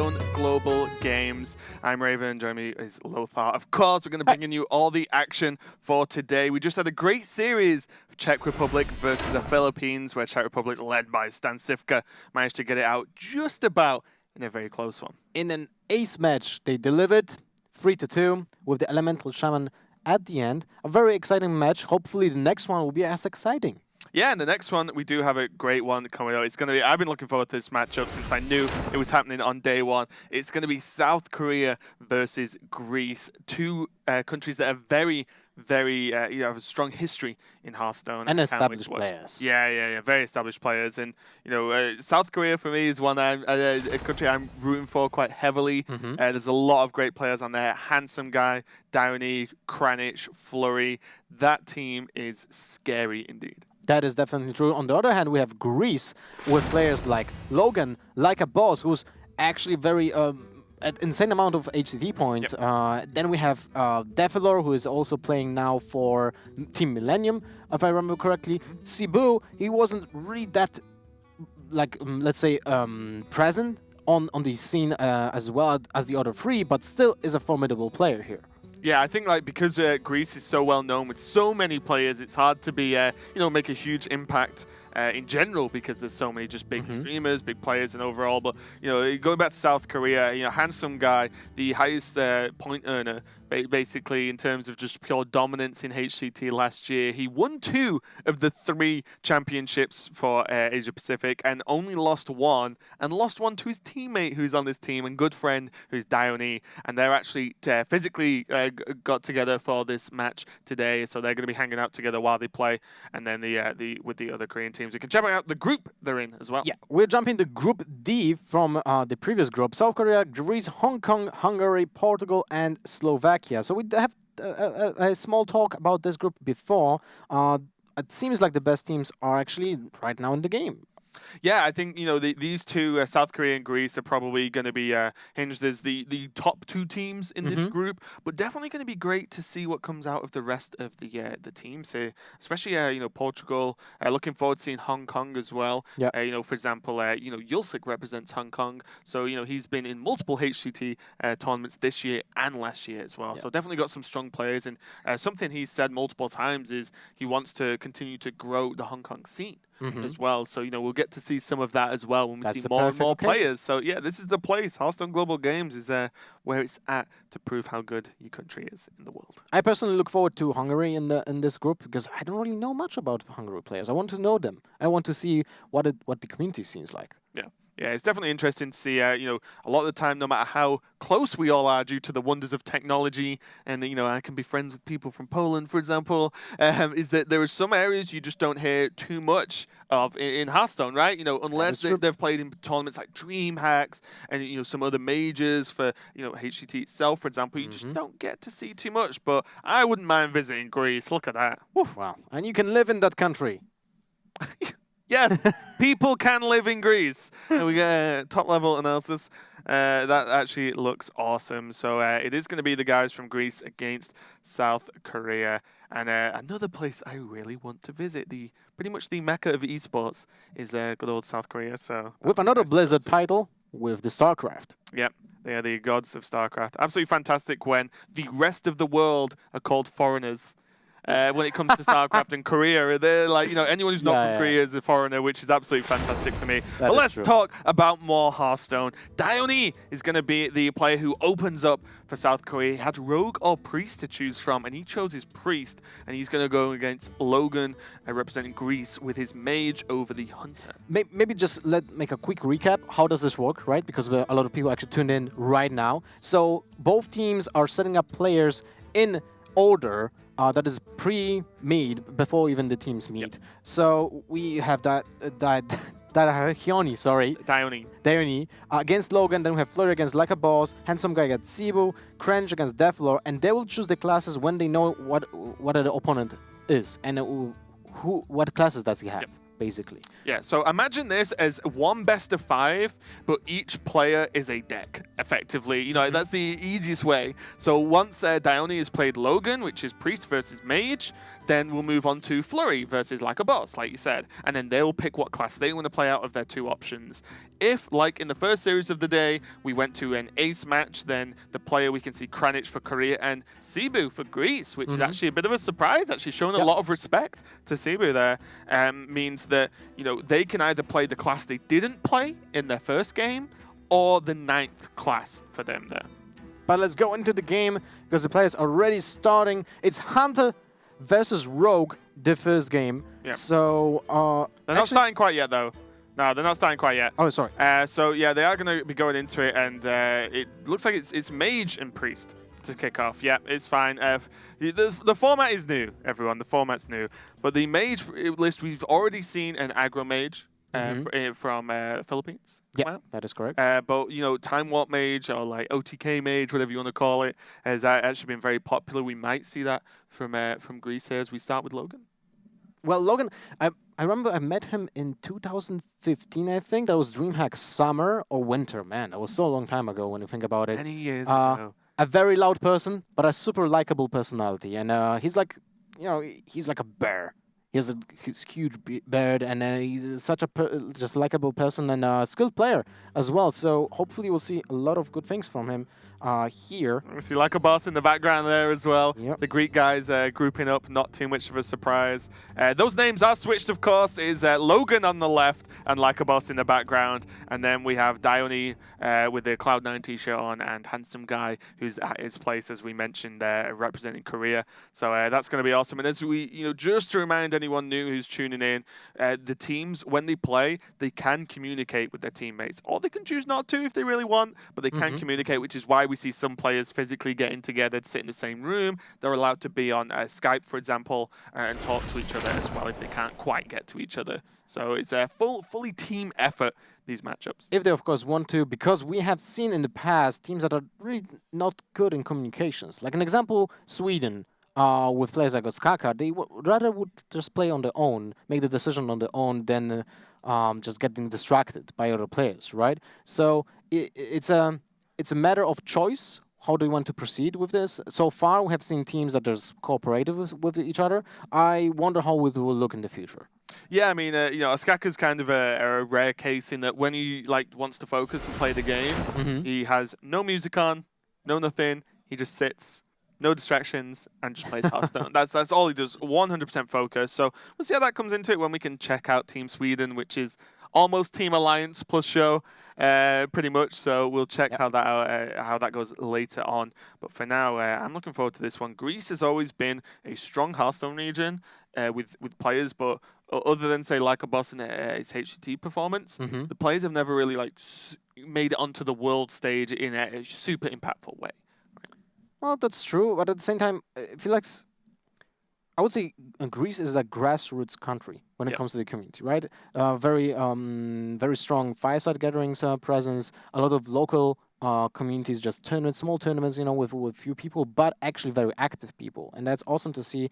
Hearthstone Global Games. I'm Raven, joining me is Lothar. Of course, we're going to bring in you all the action for today. We just had a great series of Czech Republic versus the Philippines, where Czech Republic, led by Stan Sivka, managed to get it out just about in a very close one. In an ace match, they delivered 3-2 with the Elemental Shaman at the end. A very exciting match. Hopefully the next one will be as exciting. Yeah, and the next one, we do have a great one coming out. It's going to be, I've been looking forward to this matchup since I knew it was happening on day one. It's going to be South Korea versus Greece, two countries that are very have a strong history in Hearthstone. And established players. Yeah, very established players. And, South Korea for me is one a country I'm rooting for quite heavily. There's a lot of great players on there. Handsome Guy, Dioni, Cranic, Flurry. That team is scary indeed. That is definitely true. On the other hand, we have Greece with players like Logan, LikeABoss, who's actually very an insane amount of HCT points. Yep. Then we have DeathLord, who is also playing now for Team Millennium, if I remember correctly. Cebu, he wasn't really that, let's say, present on the scene as well as the other three, but still is a formidable player here. Yeah, I think because Greece is so well known with so many players, it's hard to be make a huge impact in general because there's so many just big streamers, big players, and overall. But going back to South Korea, Handsome Guy, the highest point earner basically in terms of just pure dominance in HCT last year. He won 2 of the 3 championships for Asia Pacific and only lost one to his teammate who's on this team and good friend who's Dioni. And they're actually physically got together for this match today, so they're going to be hanging out together while they play. And then with the other Korean teams, we can check out the group they're in as well. Yeah, we're jumping to Group D from the previous group: South Korea, Greece, Hong Kong, Hungary, Portugal, and Slovakia. So we have a small talk about this group before. It seems like the best teams are actually right now in the game. Yeah, I think these two, South Korea and Greece, are probably going to be hinged as the top 2 teams in this group. But definitely going to be great to see what comes out of the rest of the teams here, especially Portugal. Looking forward to seeing Hong Kong as well. Yeah. For example, Yulsik represents Hong Kong, so he's been in multiple HCT tournaments this year and last year as well. Yeah. So definitely got some strong players, and something he's said multiple times is he wants to continue to grow the Hong Kong scene. As well, so we'll get to see some of that as well when we see more and more players. So yeah, this is the place. Hearthstone Global Games is where it's at to prove how good your country is in the world. I personally look forward to Hungary in this group because I don't really know much about Hungary players. I want to know them. I want to see what the community seems like. Yeah, it's definitely interesting to see, a lot of the time, no matter how close we all are due to the wonders of technology, and, I can be friends with people from Poland, for example, is that there are some areas you just don't hear too much of in Hearthstone, right? Unless they've played in tournaments like DreamHacks and, some other majors for, HCT itself, for example, you just don't get to see too much. But I wouldn't mind visiting Greece. Look at that. Woof. Wow. And you can live in that country. Yes, people can live in Greece. And we get a top-level analysis. That actually looks awesome. So it is going to be the guys from Greece against South Korea. And another place I really want to visit, pretty much the mecca of esports, is good old South Korea. So with another Blizzard title, with the StarCraft. Yep. They are the gods of StarCraft. Absolutely fantastic when the rest of the world are called foreigners. When it comes to StarCraft and Korea, they're like, anyone who's not from Korea is a foreigner, which is absolutely fantastic for me. But let's talk about more Hearthstone. Dioni is going to be the player who opens up for South Korea. He had Rogue or Priest to choose from, and he chose his Priest, and he's going to go against Logan, representing Greece, with his Mage over the Hunter. Maybe just make a quick recap. How does this work, right? Because a lot of people actually tuned in right now. So both teams are setting up players in order that is pre-made before even the teams meet. Yep. So we have Dioni against Logan. Then we have Flurry against LikeABoss, Handsome Guy against Cebu, Cranic against DeathLord, and they will choose the classes when they know what the opponent is and what classes does he have. Yep. basically. Yeah, so imagine this as one best of 5, but each player is a deck, effectively. You know, that's the easiest way. So once Dioni has played Logan, which is Priest versus Mage, then we'll move on to Flurry versus LikeABoss, like you said. And then they'll pick what class they want to play out of their 2 options. If, like in the first series of the day, we went to an ace match, then the player we can see Cranic for Korea and Cebu for Greece, which is actually a bit of a surprise, actually showing a lot of respect to Cebu there. Means that, you know, they can either play the class they didn't play in their first game or the 9th class for them there. But let's go into the game because the players are already starting. It's Hunter versus Rogue, the first game. Yeah. So they're not starting quite yet, though. No, they're not starting quite yet. Oh, sorry. So yeah, they are going to be going into it, and it looks like it's Mage and Priest to kick off. Yeah, it's fine. The format is new, everyone. The format's new. But the Mage list, we've already seen an Aggro Mage from Philippines. Yeah, that is correct. But, you know, Time Warp Mage or like OTK Mage, whatever you want to call it, has actually been very popular. We might see that from Greece here as we start with Logan. Well, Logan, I remember I met him in 2015, I think. That was DreamHack summer or winter. Man, that was so long time ago when you think about it. Many years ago. A very loud person, but a super likable personality. And he's like, you know, he's like a bear. He has a huge beard, and he's such a just likable person and a skilled player as well. So hopefully we'll see a lot of good things from him here. We see LikeABoss in the background there as well. Yep. The Greek guys grouping up, not too much of a surprise. Those names are switched, of course. Is Logan on the left and LikeABoss in the background. And then we have Dioni with the Cloud9 t-shirt on and Handsome Guy, who's at his place, as we mentioned, representing Korea. So that's going to be awesome. And as we, you know, just to remind anyone new who's tuning in, the teams, when they play, they can communicate with their teammates. Or they can choose not to if they really want, but they can communicate, which is why we see some players physically getting together to sit in the same room. They're allowed to be on Skype, for example, and talk to each other as well if they can't quite get to each other. So it's a fully team effort, these matchups. If they, of course, want to, because we have seen in the past teams that are really not good in communications. Like an example, Sweden. With players like Skaka, they rather would just play on their own, make the decision on their own, than just getting distracted by other players, right? So it's a matter of choice. How do you want to proceed with this? So far, we have seen teams that are just cooperative with each other. I wonder how it will look in the future. Yeah, I mean, you know, Skaka's kind of a rare case in that when he wants to focus and play the game, he has no music on, no nothing. He just sits. No distractions, and just plays Hearthstone. That's all he does, 100% focus. So we'll see how that comes into it when we can check out Team Sweden, which is almost Team Alliance plus show, pretty much. So we'll check how that goes later on. But for now, I'm looking forward to this one. Greece has always been a strong Hearthstone region with players, but other than say LikeABoss and his HCT performance, the players have never really made it onto the world stage in a super impactful way. Well, that's true, but at the same time, I feel like I would say Greece is a grassroots country when it comes to the community, right? Very strong fireside gatherings presence, a lot of local communities, just tournaments, small tournaments, you know, with few people, but actually very active people, and that's awesome to see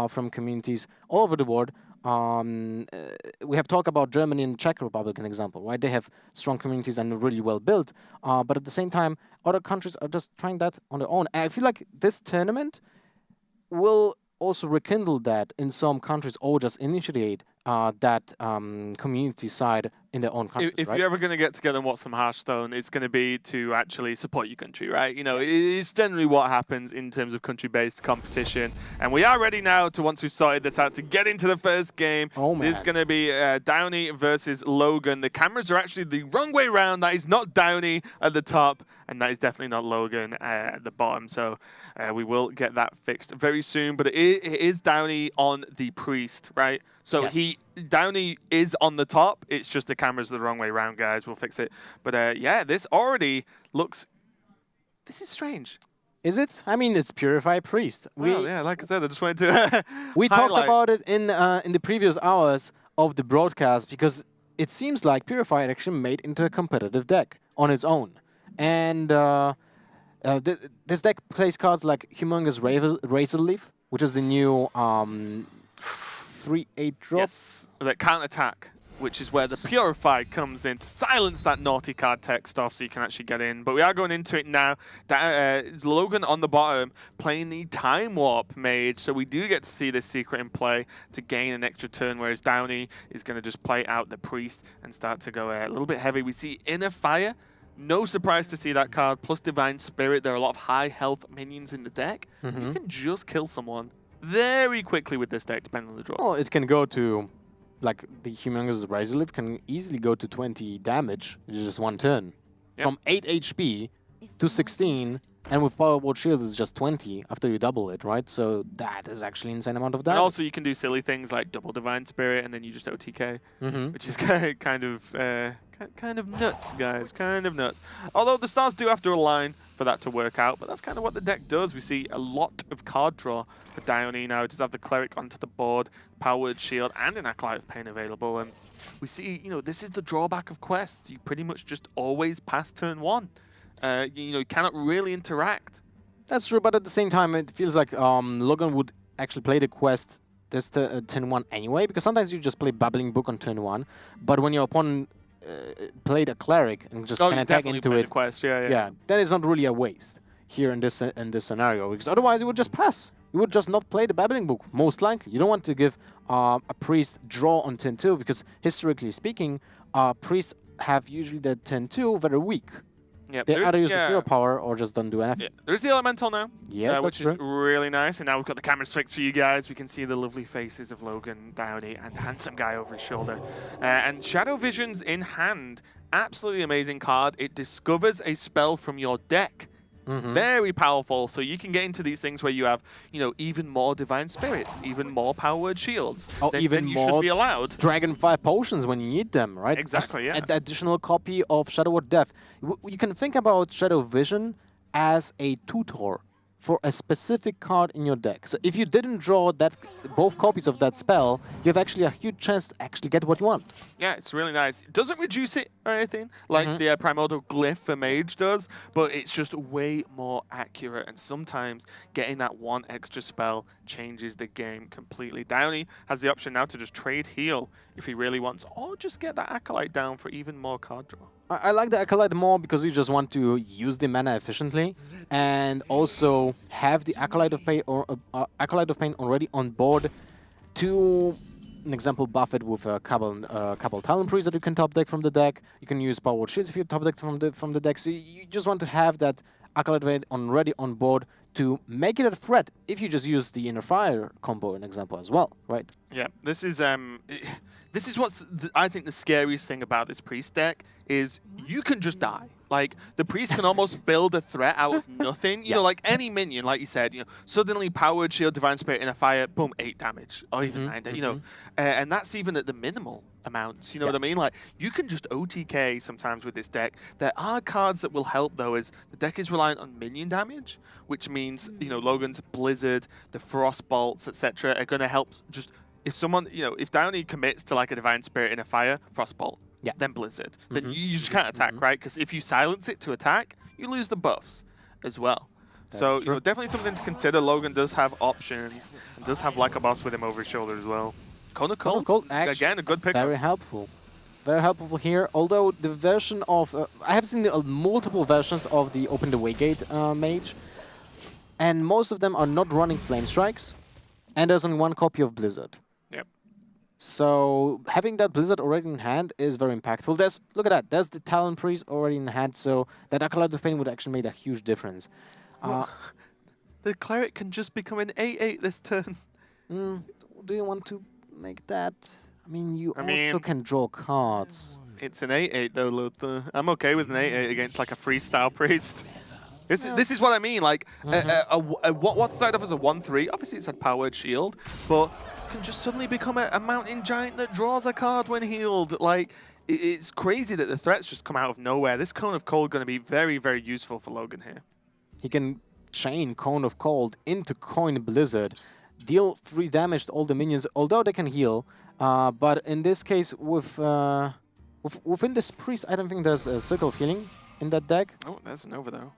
from communities all over the world. We have talked about Germany and Czech Republic, an example, right? They have strong communities and really well built, but at the same time, other countries are just trying that on their own. And I feel like this tournament will also rekindle that in some countries, or just initiate that community side in their own countries. If right? you're ever going to get together and watch some Hearthstone, it's going to be to actually support your country, right? You know, it's generally what happens in terms of country-based competition. And we are ready now to, once we've sorted this out, to get into the first game. Oh, man. This is going to be Dioni versus Logan. The cameras are actually the wrong way around. That is not Dioni at the top, and that is definitely not Logan at the bottom. So we will get that fixed very soon. But it is Dioni on the Priest, right? So Dioni is on the top. It's just the camera's the wrong way around, guys. We'll fix it. But yeah, this already looks... This is strange. Is it? I mean, it's Purify Priest. Well, yeah, like I said, I just wanted to We talked about it in the previous hours of the broadcast, because it seems like Purify actually made into a competitive deck on its own. And this deck plays cards like Humongous Razor Leaf, which is the new 3/8 drop. Yes, that can't attack, which is where the Purify comes in to silence that naughty card text off so you can actually get in. But we are going into it now. Logan on the bottom playing the Time Warp Mage, so we do get to see this secret in play to gain an extra turn, whereas Dioni is going to just play out the Priest and start to go a little bit heavy. We see Inner Fire. No surprise to see that card, plus Divine Spirit. There are a lot of high health minions in the deck. You can just kill someone very quickly with this deck, depending on the draw. Well, it can go to, like, the Humongous Razor Leaf can easily go to 20 damage in just one turn. Yep. From 8 HP to 16, and with Power Ward Shield it's just 20 after you double it, right? So that is actually an insane amount of damage. And also you can do silly things like double Divine Spirit and then you just OTK, which is kind of nuts, guys, kind of nuts. Although the stars do have to align for that to work out, but that's kind of what the deck does. We see a lot of card draw for Dioni now. It does have the Cleric onto the board, Powered Shield, and an Acolyte of Pain available. And we see, this is the drawback of quests. You pretty much just always pass turn 1. You cannot really interact. That's true, but at the same time, it feels like Logan would actually play the quest this turn 1 anyway, because sometimes you just play Babbling Book on turn 1, but when your opponent played a Cleric and just can attack into it, quest. Yeah, then it's not really a waste here in this scenario, because otherwise it would just pass. You would just not play the Babbling Book, most likely. You don't want to give a Priest draw on turn 2, because historically speaking, Priests have usually the turn 2 very weak. Yep, they either use the Hero Power or just don't do anything. Yeah. There's the Elemental now, yes, which is really nice. And now we've got the cameras fixed for you guys. We can see the lovely faces of Logan, Dioni, and the handsome guy over his shoulder. And Shadow Vision's in hand. Absolutely amazing card. It discovers a spell from your deck. Very powerful, so you can get into these things where you have, even more Divine Spirits, even more Powered Shields. Oh, even you more should be allowed. Dragonfire Potions when you need them, right? Exactly, yeah. An additional copy of Shadow Word Death. You can think about Shadow Vision as a tutor for a specific card in your deck. So if you didn't draw both copies of that spell, you have actually a huge chance to actually get what you want. Yeah, it's really nice. It doesn't reduce it or anything like the Primordial Glyph for Mage does, but it's just way more accurate, and sometimes getting that one extra spell changes the game completely. Dioni has the option now to just trade heal if he really wants, or just get that Acolyte down for even more card draw. I like the Acolyte more because you just want to use the mana efficiently and also have the Acolyte of Pain already on board to, an example, buff it with a couple Talon Priests that you can top deck from the deck. You can use Powered Shields if you top deck from the deck. So you just want to have that Acolyte already on board to make it a threat if you just use the Inner Fire combo, an example as well, right? Yeah, this is what's I think the scariest thing about this Priest deck is you can just die. Like, the Priest can almost build a threat out of nothing. You know, like any minion, like you said, suddenly Powered Shield, Divine Spirit, Inner Fire, boom, 8 damage, or even 9 damage, and that's even at the minimal amounts, you know what I mean? Like, you can just OTK sometimes with this deck. There are cards that will help, though, as the deck is reliant on minion damage, which means, Logan's Blizzard, the Frost Bolts, etc. are going to help just... If someone, if Dioni commits to like a Divine Spirit in a Fire, Frostbolt, then Blizzard, then you just can't attack, right? Because if you silence it to attack, you lose the buffs as well. So, definitely something to consider. Logan does have options and does have LikeABoss with him over his shoulder as well. Cone of Cold, again, a good pick. Very helpful. Very helpful here. Although the version of... I have seen multiple versions of the Open the Waygate Mage, and most of them are not running Flame Strikes, and there's only one copy of Blizzard. So having that Blizzard already in hand is very impactful. Look at that. There's the Talon Priest already in hand, so that Acolyte of Pain would actually make a huge difference. The Cleric can just become an 8/8 this turn. Do you want to make that? I mean, you also can draw cards. It's an 8/8 though, Luther. I'm okay with an 8/8 against like a freestyle Priest. This is what I mean. Like, what started off as a 1/3, obviously it's a Powered Shield, but can just suddenly become a Mountain Giant that draws a card when healed. Like, it's crazy that the threats just come out of nowhere. This Cone of Cold going to be very, very useful for Logan here. He can chain Cone of Cold into Coin Blizzard, deal 3 damage to all the minions, although they can heal. But in this case, within this Priest, I don't think there's a Circle of Healing in that deck. Oh, there's an over though.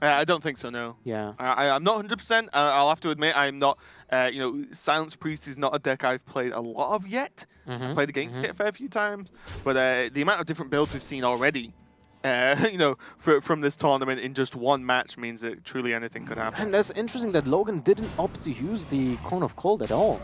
I don't think so, no. Yeah. I'm not 100%. I'll have to admit, I'm not. Silence Priest is not a deck I've played a lot of yet. I've played against it a fair few times, but the amount of different builds we've seen already, from this tournament in just one match means that truly anything could happen. And that's interesting that Logan didn't opt to use the Cone of Cold at all.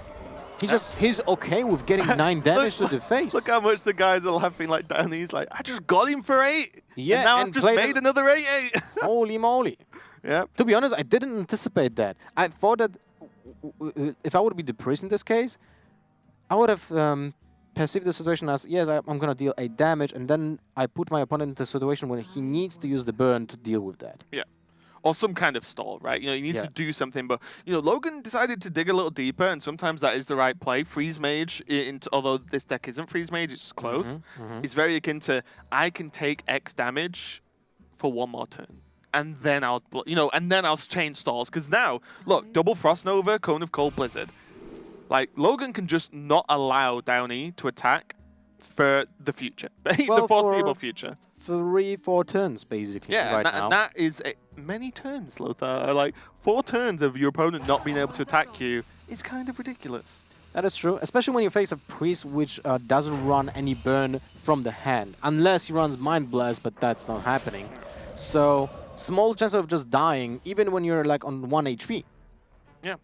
He's okay with getting 9 damage to the face. Look how much the guys are laughing like Dioni. He's like, I just got him for 8. Yeah, and now and I've just made another 8-8. Holy moly. Yeah. To be honest, I didn't anticipate that. I thought that if I would be the priest in this case, I would have perceived the situation as, yes, I'm going to deal 8 damage, and then I put my opponent into a situation where he needs to use the burn to deal with that. Yeah. Or some kind of stall, right? He needs to do something. But, Logan decided to dig a little deeper, and sometimes that is the right play. Freeze Mage, although this deck isn't Freeze Mage, it's close. It's very akin to, I can take X damage for 1 more turn. And then I'll, change stalls. Because now, look, double Frost Nova, Cone of Cold, Blizzard. Like, Logan can just not allow Dioni to attack for the future. The foreseeable future. 3-4 turns, basically, now. And that is many turns, Lothar. Like, 4 turns of your opponent not being able to attack you is kind of ridiculous. That is true, especially when you face a priest which doesn't run any burn from the hand. Unless he runs Mind Blast, but that's not happening. So, small chance of just dying, even when you're like on 1 HP. Yeah.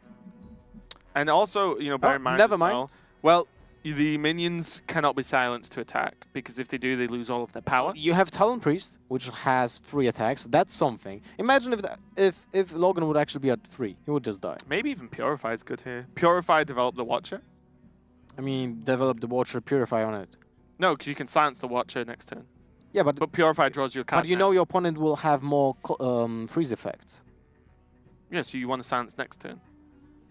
And also, bear in mind never mind. Well, the minions cannot be silenced to attack, because if they do, they lose all of their power. You have Talon Priest, which has 3 attacks. That's something. Imagine if Logan would actually be at 3, he would just die. Maybe even Purify is good here. Purify, develop the Watcher. I mean, develop the Watcher, Purify on it. No, because you can silence the Watcher next turn. Yeah, but Purify draws you a card. But you know your opponent will have more freeze effects. Yeah, so you want to silence next turn.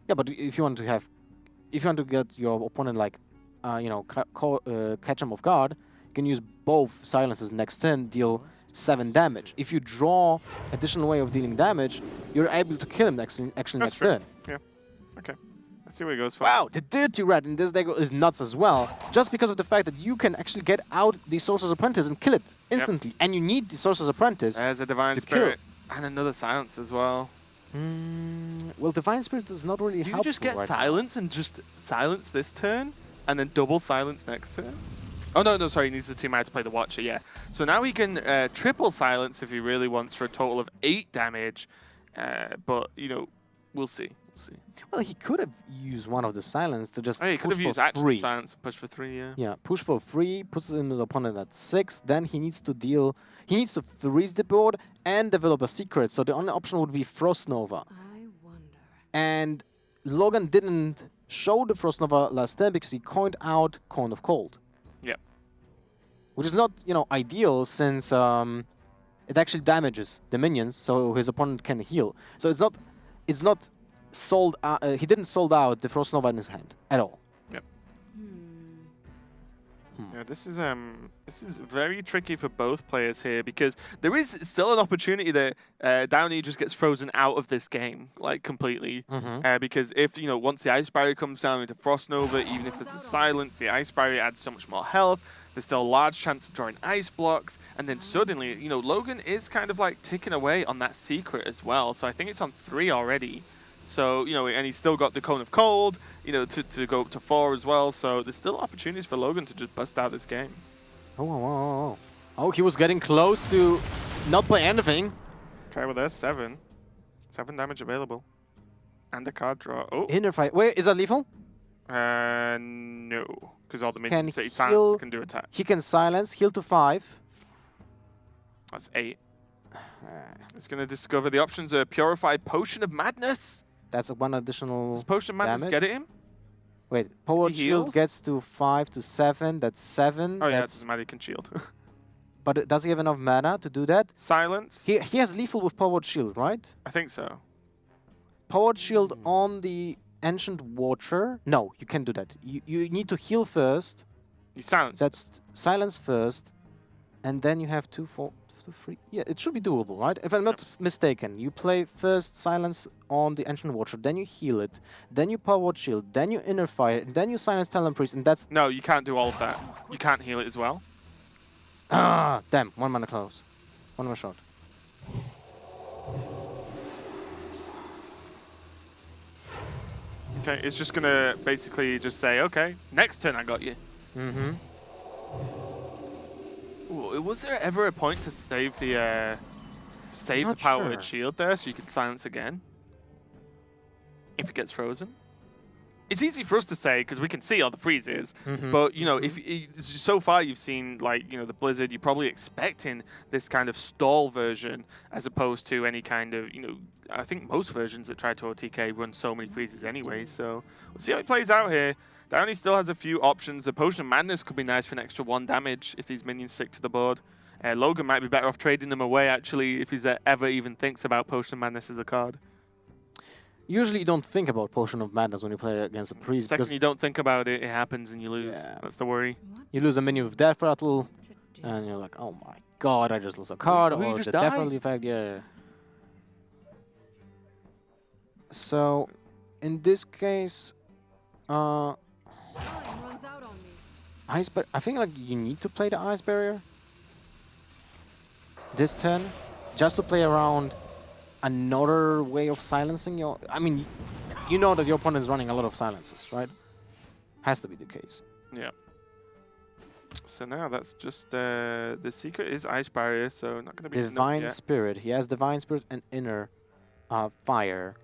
Yeah, but if you want to get your opponent like, catch him off guard, you can use both silences next turn, deal 7 damage. If you draw additional way of dealing damage, you're able to kill him next turn. Yeah. Okay. Let's see where he goes. Wow, the Dirty Rat in this deck is nuts as well, just because of the fact that you can actually get out the Sorcerer's Apprentice and kill it instantly. And you need the Sorcerer's Apprentice. There's a Divine Spirit. And another Silence as well. Well, Divine Spirit is not really helpful. You just get Silence and just silence this turn, and then double Silence next turn? Oh, no, sorry, he needs the 2 mana to play the Watcher, yeah. So now he can triple Silence if he really wants for a total of 8 damage. But, we'll see. Well, he could have used one of the Silence to just he could have used actual Silence and push for 3, yeah. Yeah, push for 3, puts his opponent at 6, then he needs to freeze the board and develop a secret, so the only option would be Frost Nova. I wonder. And Logan didn't show the Frost Nova last turn because he coined out Cone of Cold. Yep. Which is not, ideal since it actually damages the minions, so his opponent can heal. So it's not sold. He didn't sold out the Frost Nova in his hand at all. Yep. Yeah, this is very tricky for both players here, because there is still an opportunity that Dioni just gets frozen out of this game, like, completely. Because if, once the Ice Barrier comes down into Frost Nova, even if there's a Silence, the Ice Barrier adds so much more health. There's still a large chance of drawing Ice Blocks. And then suddenly, Logan is kind of like ticking away on that secret as well. So I think it's on 3 already. So, and he's still got the Cone of Cold, to go up to 4 as well. So there's still opportunities for Logan to just bust out this game. Oh, he was getting close to not play anything. Okay, well, there's 7. 7 damage available. And a card draw. Oh. Inner fight. Wait, is that lethal? No. Because all the minions that he silences can do attacks. He can silence, heal to 5. That's 8. It's going to discover the options are Purify, Potion of Madness. That's one additional Does Potion of Madness damage. get it him? Wait, Power He Shield heals? gets to 5 to 7. That's 7. Oh, yeah, it doesn't matter. He can shield. But does he have enough mana to do that? Silence? He has lethal with Powered Shield, right? I think so. Powered Shield on the Ancient Watcher. No, you can't do that. You need to heal first. You silence. That's silence first. And then you have 2, 4, 3. Yeah, it should be doable, right? If I'm not mistaken, you play first silence on the Ancient Watcher, then you heal it, then you Powered Shield, then you Inner Fire, then you silence Talon Priest, and that's... No, you can't do all of that. You can't heal it as well. Ah, damn. 1 mana close. 1 more shot. Okay, it's just gonna basically just say, okay, next turn I got you. Mm-hmm. Ooh, was there ever a point to save the Not powered sure. shield there so you could silence again? If it gets frozen? It's easy for us to say because we can see all the freezes, but you know, if so far you've seen like the Blizzard, you're probably expecting this kind of stall version as opposed to any kind of I think most versions that try to OTK run so many freezes anyway. So we'll see how it plays out here. Dioni still has a few options. The Potion of Madness could be nice for an extra 1 damage if these minions stick to the board. Logan might be better off trading them away actually if he's ever even thinks about Potion of Madness as a card. Usually you don't think about Potion of Madness when you play against a priest. Second because you don't think about it, it happens and you lose. Yeah. That's the worry. you lose a minion with Death Rattle, and you're like, oh my god, I just lost a card, Oh, you or just the Death died? Rattle effect, yeah. So, in this case, Time runs out on me. Ice Barrier, I think like you need to play the Ice Barrier this turn, just to play around another way of silencing your... I mean, you know that your opponent is running a lot of silences, right? Has to be the case. Yeah. So now that's just the secret is Ice Barrier, so not going to be Divine enough yet. Spirit. He has Divine Spirit and Inner Fire.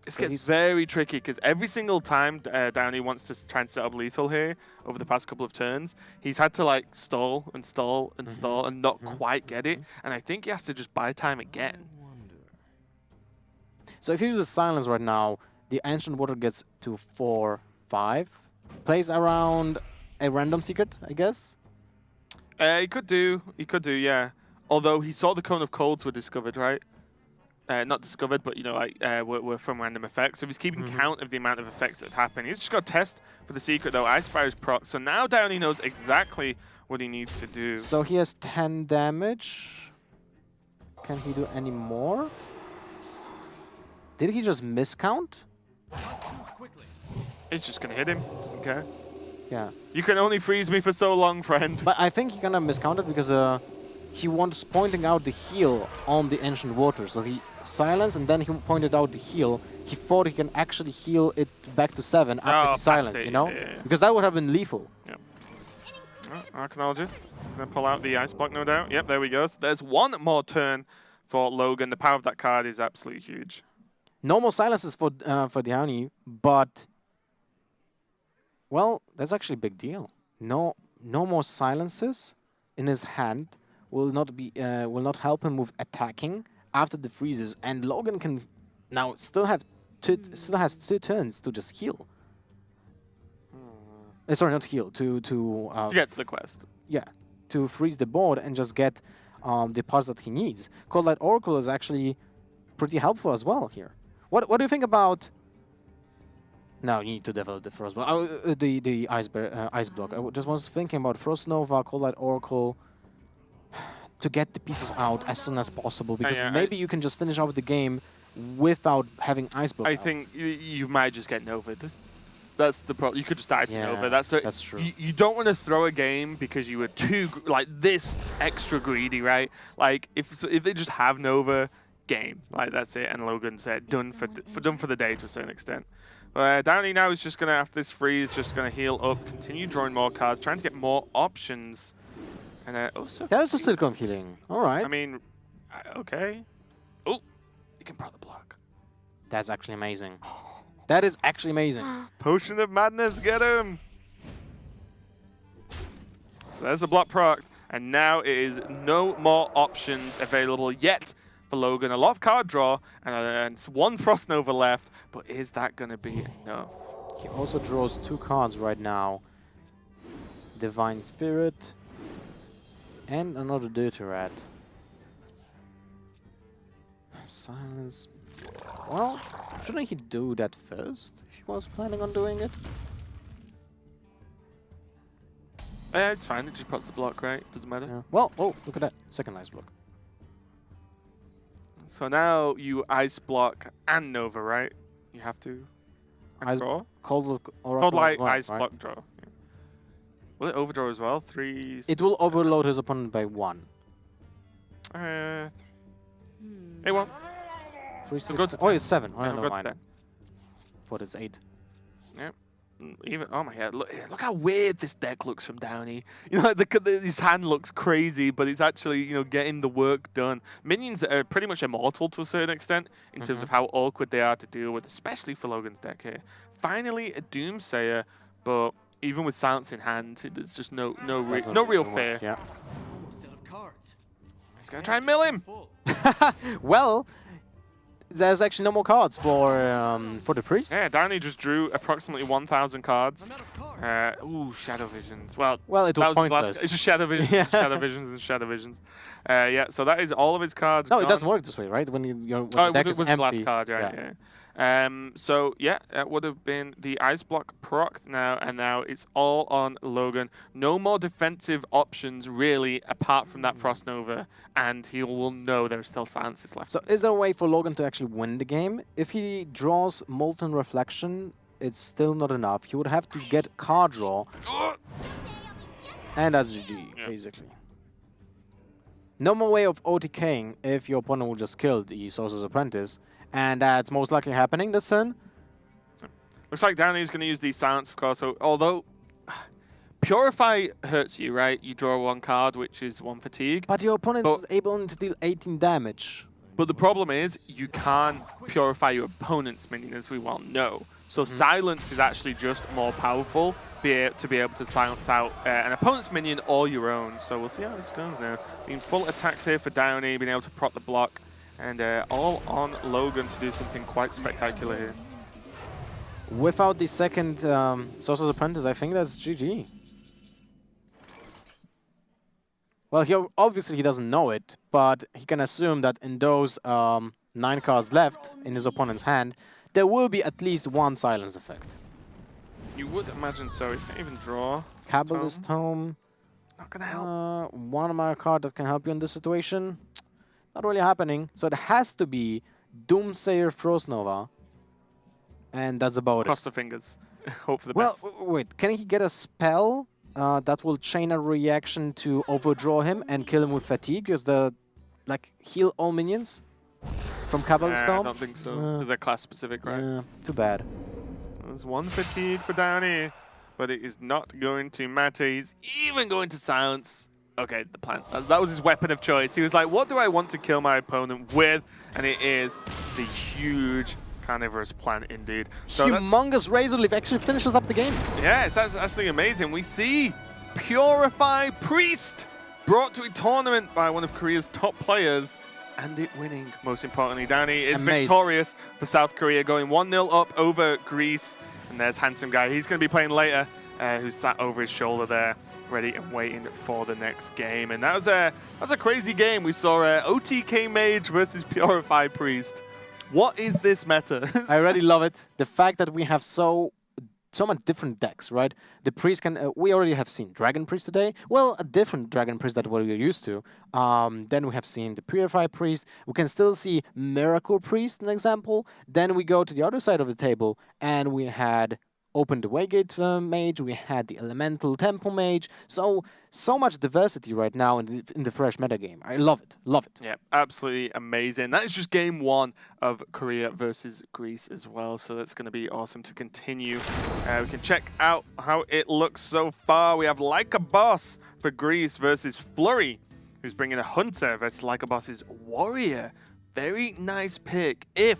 This So gets he's- very tricky because every single time Downey wants to try and set up lethal here over the past couple of turns, he's had to like stall and stall and stall and not quite get it. And I think he has to just buy time again. So if he uses Silence right now, the Ancient Water gets to 4/5. Plays around a random secret, I guess. He could do, yeah. Although he saw the Cone of Colds were discovered, right? Not discovered, but were from random effects. So if he's keeping count of the amount of effects that happen, he's just got to test for the secret though. Ice Barrier's proc. So now Downey knows exactly what he needs to do. So he has 10 damage. Can he do any more? Did he just miscount? He's just gonna hit him. Doesn't care. Yeah. You can only freeze me for so long, friend. But I think he kind of miscounted because he was pointing out the heal on the Ancient Water. So he silenced and then he pointed out the heal. He thought he can actually heal it back to 7 after Oh, he silenced, past it, you know? yeah. Because that would have been lethal. Archaeologist. Gonna pull out the ice block, no doubt. Yep, there we go. So there's one more turn for Logan. The power of that card is absolutely huge. No more silences for Dioni, but well, that's actually a big deal. No more silences in his hand will not help him with attacking after the freezes, and Logan can now still has 2 turns to just heal. Sorry, not heal, to get to the quest. yeah, to freeze the board and just get the parts that he needs. Cold Light Oracle is actually pretty helpful as well here. What do you think about? No, you need to develop the Frost Block. The ice block. I just was thinking about Frost Nova, Cold Light Oracle, to get the pieces out as soon as possible, because yeah, maybe you can just finish off the game without having ice block. I out. think you might just get Nova'd. That's the problem. You could just die to Yeah, Nova. that's true. You don't want to throw a game because you were too this extra greedy, right? Like if they just have Nova, game, like that's it. And Logan said done for the day to a certain extent. Downey now is just gonna, after this freeze, just gonna heal up, continue drawing more cards, trying to get more options. And also That was a silicone healing. All right. I mean, okay. Oh, you can draw the block. That's actually amazing. That is actually amazing. Potion of Madness, get him! So there's the block proc, and now it is no more options available yet for Logan. A lot of card draw, and one Frost Nova left, but is that going to be enough? He also draws 2 cards right now. Divine Spirit and another Dirty Rat. Silence. Well, shouldn't he do that first if he was planning on doing it? It's fine, it just procs the block, right? Doesn't matter. Yeah. Well, oh, look at that. Second ice block. So now you ice block and Nova, right? You have to. And Ice draw? Cold Cold Light, well, ice right? block, draw. Yeah. Will it overdraw as well? 3... It will overload his opponent by 1. It won't. 3, So go 6, to oh, 10. it's 7. Oh, Yeah, never go to mind. 10. for this 8. Yeah. Even oh my god, look how weird this deck looks from Downey. You know, his hand looks crazy, but it's actually, you know, getting the work done. Minions are pretty much immortal to a certain extent in terms of how awkward they are to deal with, especially for Logan's deck here. Finally, a Doomsayer, but even with silence in hand, there's just no real fear. Yeah. He's gonna try and mill him. Well, there's actually no more cards for the priest. Yeah, Downey just drew approximately 1,000 cards. Ooh, Shadow Visions. Well, it was pointless. It's just Shadow Visions, Yeah. Shadow Visions, and Shadow Visions. Yeah, so that is all of his cards. No, gone. it doesn't work this way, right? When when Oh, the deck it is was the empty. last card, right? Yeah. So yeah, that would have been the Ice Block proc now, and now it's all on Logan. No more defensive options really, apart from that Frost Nova, and he will know there's still silences left. So is there a way for Logan to actually win the game? If he draws Molten Reflection, it's still not enough. He would have to get card draw, and that's GG, basically. No more way of OTKing if your opponent will just kill the Sorcerer's Apprentice, and that's most likely happening this turn. Looks like Downey's going to use the silence, of course. So, although Purify hurts you, right? You draw 1 card, which is 1 fatigue. But your opponent is able to deal 18 damage. But the problem is you can't purify your opponent's minion, as we well know. So silence is actually just more powerful to be able to silence out an opponent's minion or your own. So we'll see how this goes now. Being full attacks here for Downey, being able to prot the block, and all on Logan to do something quite spectacular here. Without the second Sorcerer's Apprentice, I think that's GG. Well, obviously he doesn't know it, but he can assume that in those 9 cards left in his opponent's hand, there will be at least 1 silence effect. You would imagine so. He's going to even draw. Kabbalist Tome. Not going to help. 1 more card that can help you in this situation. Not really happening. So it has to be Doomsayer Frost Nova. And that's about Cross it. the fingers. Hope for the Well, best. wait. Can he get a spell that will chain a reaction to overdraw him and kill him with fatigue? Because heal all minions from Kabbalist I Tome? don't think so. Because they're class specific, right? Too bad. There's 1 fatigue for Downey, but it is not going to matter. He's even going to silence. Okay, the plan. That was his weapon of choice. He was like, what do I want to kill my opponent with? And it is the huge carnivorous plant indeed. So Humongous Razor Leaf actually finishes up the game. yeah, it's actually amazing. We see Purify Priest brought to a tournament by one of Korea's top players, and it winning. Most importantly, Downey is victorious for South Korea, going 1-0 up over Greece. And there's Handsome Guy. He's going to be playing later, who's sat over his shoulder there, ready and waiting for the next game. And that was a crazy game. We saw OTK Mage versus Purify Priest. What is this meta? I really love it. The fact that we have so much different decks, right? The priest can. We already have seen Dragon Priest today. Well, a different Dragon Priest that we're used to. Then we have seen the Purify Priest. We can still see Miracle Priest, an example. Then we go to the other side of the table, and we had Open the Waygate Mage. We had the Elemental Temple Mage. So much diversity right now in the fresh metagame. I love it. Love it. Yeah, absolutely amazing. That is just game 1 of Korea versus Greece as well. So that's going to be awesome to continue. We can check out how it looks so far. We have LikeABoss for Greece versus Flurry, who's bringing a Hunter versus LikeABoss's Warrior. Very nice pick. If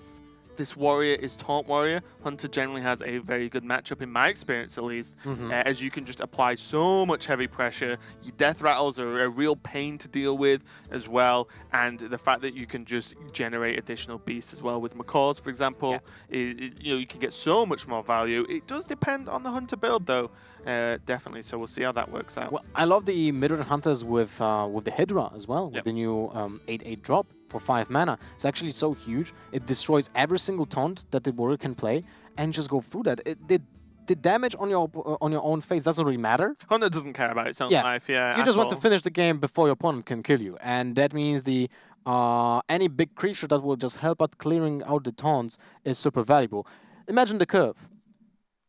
this Warrior is Taunt Warrior, Hunter generally has a very good matchup, in my experience at least, as you can just apply so much heavy pressure. Your death rattles are a real pain to deal with as well, and the fact that you can just generate additional beasts as well with Macaws, for example, you can get so much more value. It does depend on the Hunter build though, definitely, so we'll see how that works out. Well, I love the mid-range Hunters with the Hydra as well, with the new 8/8 drop for 5 mana. It's actually so huge. It destroys every single taunt that the warrior can play, and just go through that. The damage on your own face doesn't really matter. Hunter doesn't care about its own life, You just want to finish the game before your opponent can kill you, and that means the any big creature that will just help out clearing out the taunts is super valuable. Imagine the curve.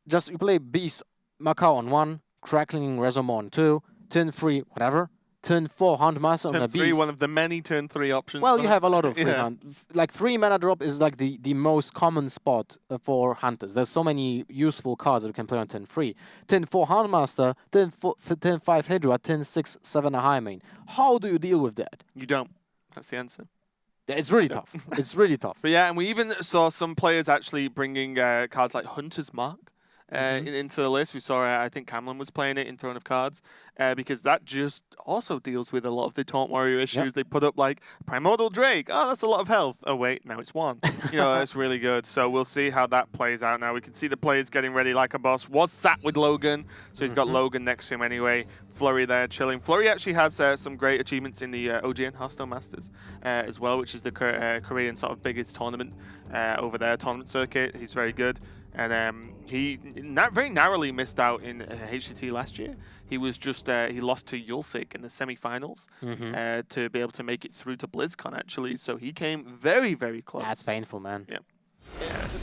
Just you play Beast Macau on 1, Crackling Resomon on 2, Tin 3, whatever. turn 4 Huntmaster on Turn a 3, beast. one of the many turn 3 options. Well, you have a lot of Yeah. like 3 mana drop is like the most common spot for hunters. There's so many useful cards that you can play on turn 3. Turn 4 Huntmaster, turn 5 Hydra, turn 6 7 Highmane. How do you deal with that? You don't. That's the answer. It's really tough. It's really tough. But yeah, and we even saw some players actually bringing cards like Hunter's Mark into the list. We saw, I think Camlin was playing it in Throne of Cards, because that just also deals with a lot of the Taunt Warrior issues. They put up like Primordial Drake. Oh, that's a lot of health. Oh, wait, now it's 1. You know, it's really good. So we'll see how that plays out now. We can see the players getting ready. LikeABoss was sat with Logan, so he's got Logan next to him anyway. Flurry there chilling. Flurry actually has some great achievements in the OGN Hearthstone Masters as well, which is the Korean sort of biggest tournament over there, tournament circuit. He's very good. And he very narrowly missed out in HCT last year. He was just he lost to Yulsik in the semi-finals to be able to make it through to BlizzCon actually. So he came very, very close. That's painful, man. Yeah.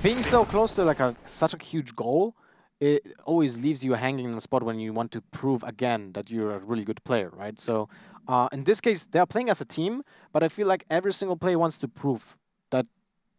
Being so close to like such a huge goal, it always leaves you hanging in a spot when you want to prove again that you're a really good player, right? So in this case, they are playing as a team, but I feel like every single player wants to prove that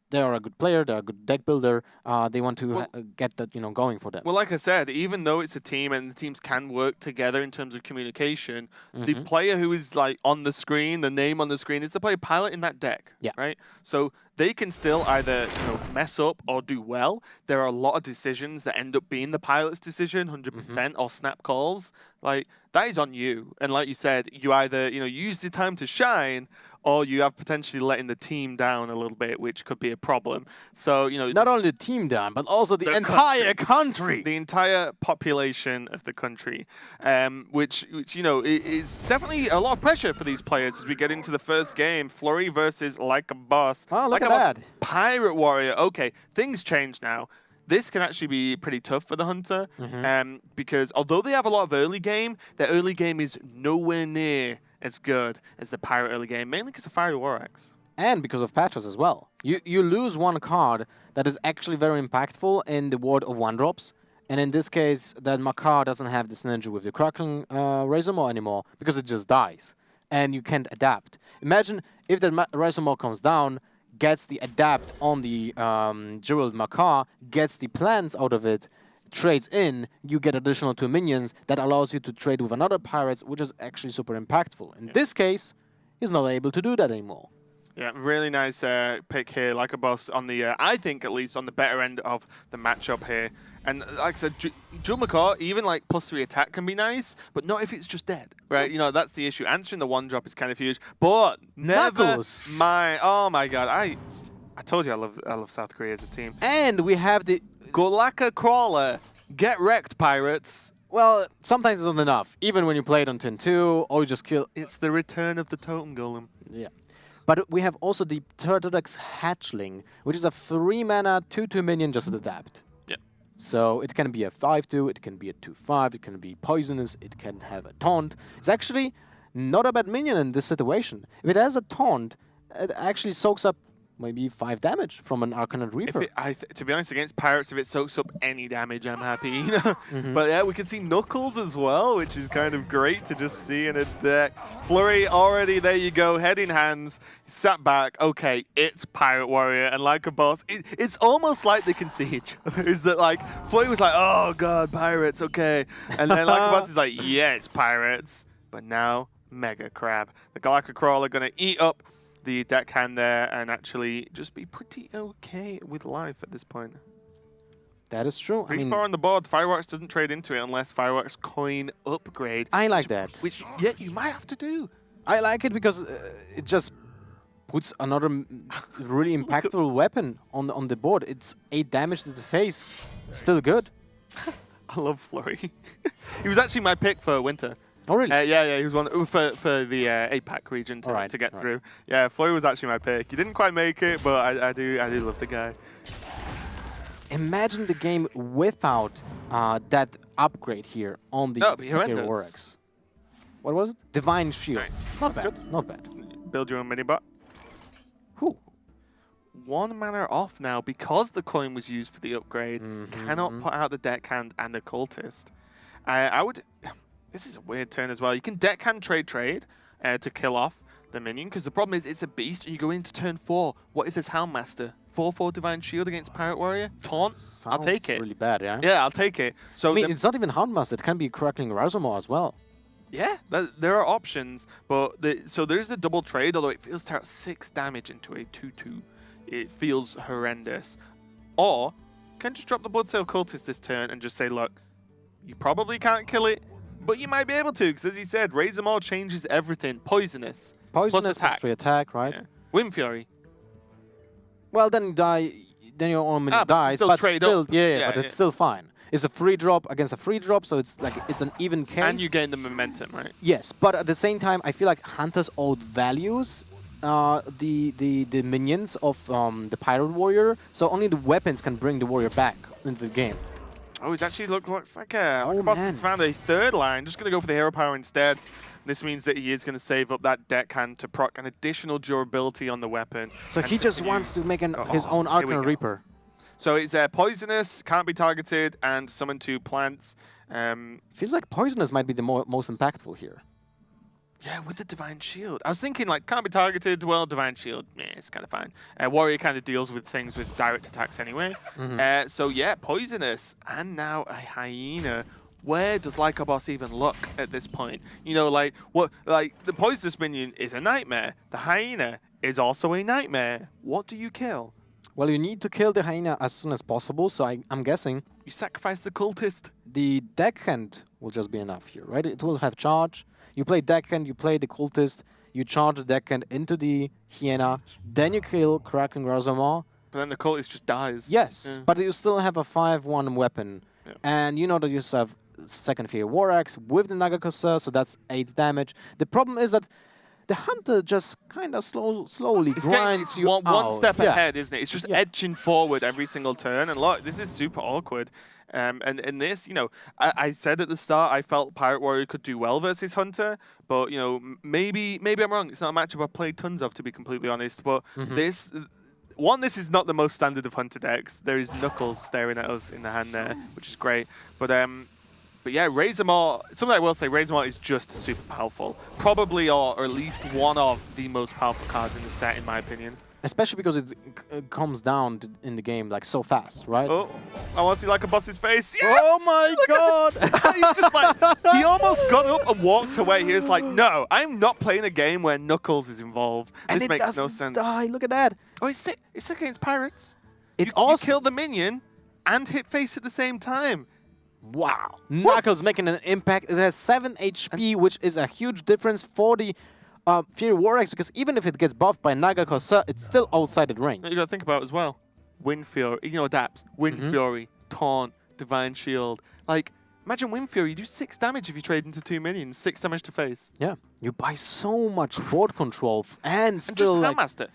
they are a good player, they're a good deck builder. They want to get that, going for them. Well, like I said, even though it's a team and the teams can work together in terms of communication, the player who is like on the screen, the name on the screen, is the player piloting that deck. Yeah. Right. So they can still either mess up or do well. There are a lot of decisions that end up being the pilot's decision, 100%, or snap calls. Like that is on you. And like you said, you either use the time to shine, or you have potentially letting the team down a little bit, which could be a problem. So, not only the team down, but also the entire country. The entire population of the country, which is definitely a lot of pressure for these players as we get into the first game. Flurry versus LikeABoss. Oh, look at that. Pirate Warrior. Okay, things change now. This can actually be pretty tough for the Hunter, because although they have a lot of early game, their early game is nowhere near as good as the Pirate early game, mainly because of Fiery War Axe. And because of patches as well. You lose one card that is actually very impactful in the world of 1-drops. And in this case, that Makar doesn't have the synergy with the Kraken Razormaw anymore because it just dies. And you can't adapt. Imagine if that Razormaw comes down, gets the adapt on the Jeweled Makar, gets the plants out of it, trades in, you get additional 2 minions that allows you to trade with another pirates, which is actually super impactful. In this case, he's not able to do that anymore. Yeah, really nice pick here. LikeABoss on the, I think at least on the better end of the matchup here. And like I said, Jewel Makar, even like +3 attack can be nice, but not if it's just dead, right? That's the issue. Answering the 1-drop is kind of huge, but never mind. Oh my god, I told you I love South Korea as a team. And we have the Golaka Crawler. Get wrecked, pirates. Well, sometimes it's not enough. Even when you play it on turn 2, or you just kill. It's the return of the Totem Golem. Yeah. But we have also the Turtlex Hatchling, which is a 3-mana 2/2 minion just adapt. Yeah. So it can be a 5/2, it can be a 2/5, it can be poisonous, it can have a taunt. It's actually not a bad minion in this situation. If it has a taunt, it actually soaks up maybe 5 damage from an Arcanine Reaper. To be honest, against pirates, if it soaks up any damage, I'm happy. But yeah, we can see Knuckles as well, which is kind of great to just see in a deck. Flurry already, there you go, head in hands, sat back. Okay, it's Pirate Warrior, and LikeABoss, it's almost like they can see each other. Is that like Flurry was like, oh god, pirates, okay, and then LikeABoss is like, yeah, it's pirates, but now Mega Crab. The Galactic Crawler gonna eat up the deckhand there and actually just be pretty okay with life at this point. That is true. Pretty far on the board. Fireworks doesn't trade into it unless Fireworks coin upgrade. I like that. Which, yeah, you might have to do. I like it because it just puts another really impactful weapon on the board. It's 8 damage to the face. Still good. I love Flurry. He was actually my pick for winter. Oh, really? Yeah, he was one for the APAC region to get through. Yeah, Flurry was actually my pick. He didn't quite make it, but I do love the guy. Imagine the game without that upgrade here on the Warx. What was it? Divine Shield. Nice. Not That's bad. good. Not bad. Build your own mini-bot. Whew. 1 mana off now because the coin was used for the upgrade. Cannot put out the deckhand and the cultist. I would... This is a weird turn as well. You can deckhand trade to kill off the minion, because the problem is it's a beast and you go into turn 4. What if there's Houndmaster? 4/4 Divine Shield against Pirate Warrior? Taunt? I'll take it. Really bad, yeah? Yeah, I'll take it. So I mean, it's not even Houndmaster. It can be Crackling Razormaw as well. yeah, there are options, but so there's the double trade, although it feels to have 6 damage into a 2/2. It feels horrendous. Or, can just drop the Bloodsail Cultist this turn and just say, look, you probably can't kill it, but you might be able to, because as he said, Razormaw changes everything. Poisonous. Poisonous plus plus free attack, right? Yeah. Wind Fury. Well, then you die. Then your own minion dies, still but trade still, up. yeah, but it's still fine. It's a free drop against a free drop, so it's like it's an even case. And you gain the momentum, right? Yes, but at the same time, I feel like Hunters outvalues the minions of the Pirate Warrior, so only the weapons can bring the warrior back into the game. Oh, he's actually looks like a Oh, boss man. has found a third line. Just going to go for the hero power instead. This means that he is going to save up that deckhand to proc an additional durability on the weapon. So and he just continue. wants to make his own here we Arcana go. Reaper. So it's poisonous, can't be targeted, and summon 2 plants. Feels like Poisonous might be the most impactful here. Yeah, with the Divine Shield. I was thinking, like, can't be targeted. Well, Divine Shield, it's kind of fine. Warrior kind of deals with things with direct attacks anyway. So, yeah, Poisonous. And now a Hyena. Where does LikeABoss even look at this point? You know, like, the Poisonous minion is a nightmare. The Hyena is also a nightmare. What do you kill? Well, you need to kill the Hyena as soon as possible, so I'm guessing You sacrifice the Cultist. the deckhand will just be enough here, right? It will have charge. You play deckhand, you play the cultist, you charge the deckhand into the Hyena, then you kill Cracking Razormaw. But then the Cultist just dies. Yes, Yeah. but you still have a 5/1 weapon. Yeah. And you know that you have second Fear War Axe with the Nagakosa, so that's 8 damage. The problem is that the Hunter just kind of slowly grinds It's you one out. step Yeah. ahead, isn't it? It's just Yeah. edging forward every single turn. And look, this is super awkward. And in this, you know, I said at the start I felt Pirate Warrior could do well versus Hunter, but you know, maybe I'm wrong. It's not a matchup I've played tons of, to be completely honest. But this is not the most standard of Hunter decks. There is Knuckles staring at us in the hand there, which is great. But yeah, Razormaw, something I will say, Razormaw is just super powerful. Probably, or at least one of the most powerful cards in the set, in my opinion. Especially because it comes down in the game like so fast, right? Oh, I want to see LikeABoss's face. Yes! Oh my god! He's just like, he almost got up and walked away. He was like, no, I'm not playing a game where Knuckles is involved. And This it makes doesn't no sense. die. Look at that. Oh, it's sick. It's sick against pirates. It's You awesome. kill the minion and hit face at the same time. Wow. Knuckles making an impact. It has 7 HP, which is a huge difference for the Fury War Axe, because even if it gets buffed by Nagakosa, it's still outside the ring. You got to think about it as well. Wind Fury, you know, adapts. Wind Fury, Taunt, Divine Shield. Like, imagine Wind Fury. You do 6 damage if you trade into 2 minions. 6 damage to face. Yeah. You buy so much board control and And still just like, Handmaster.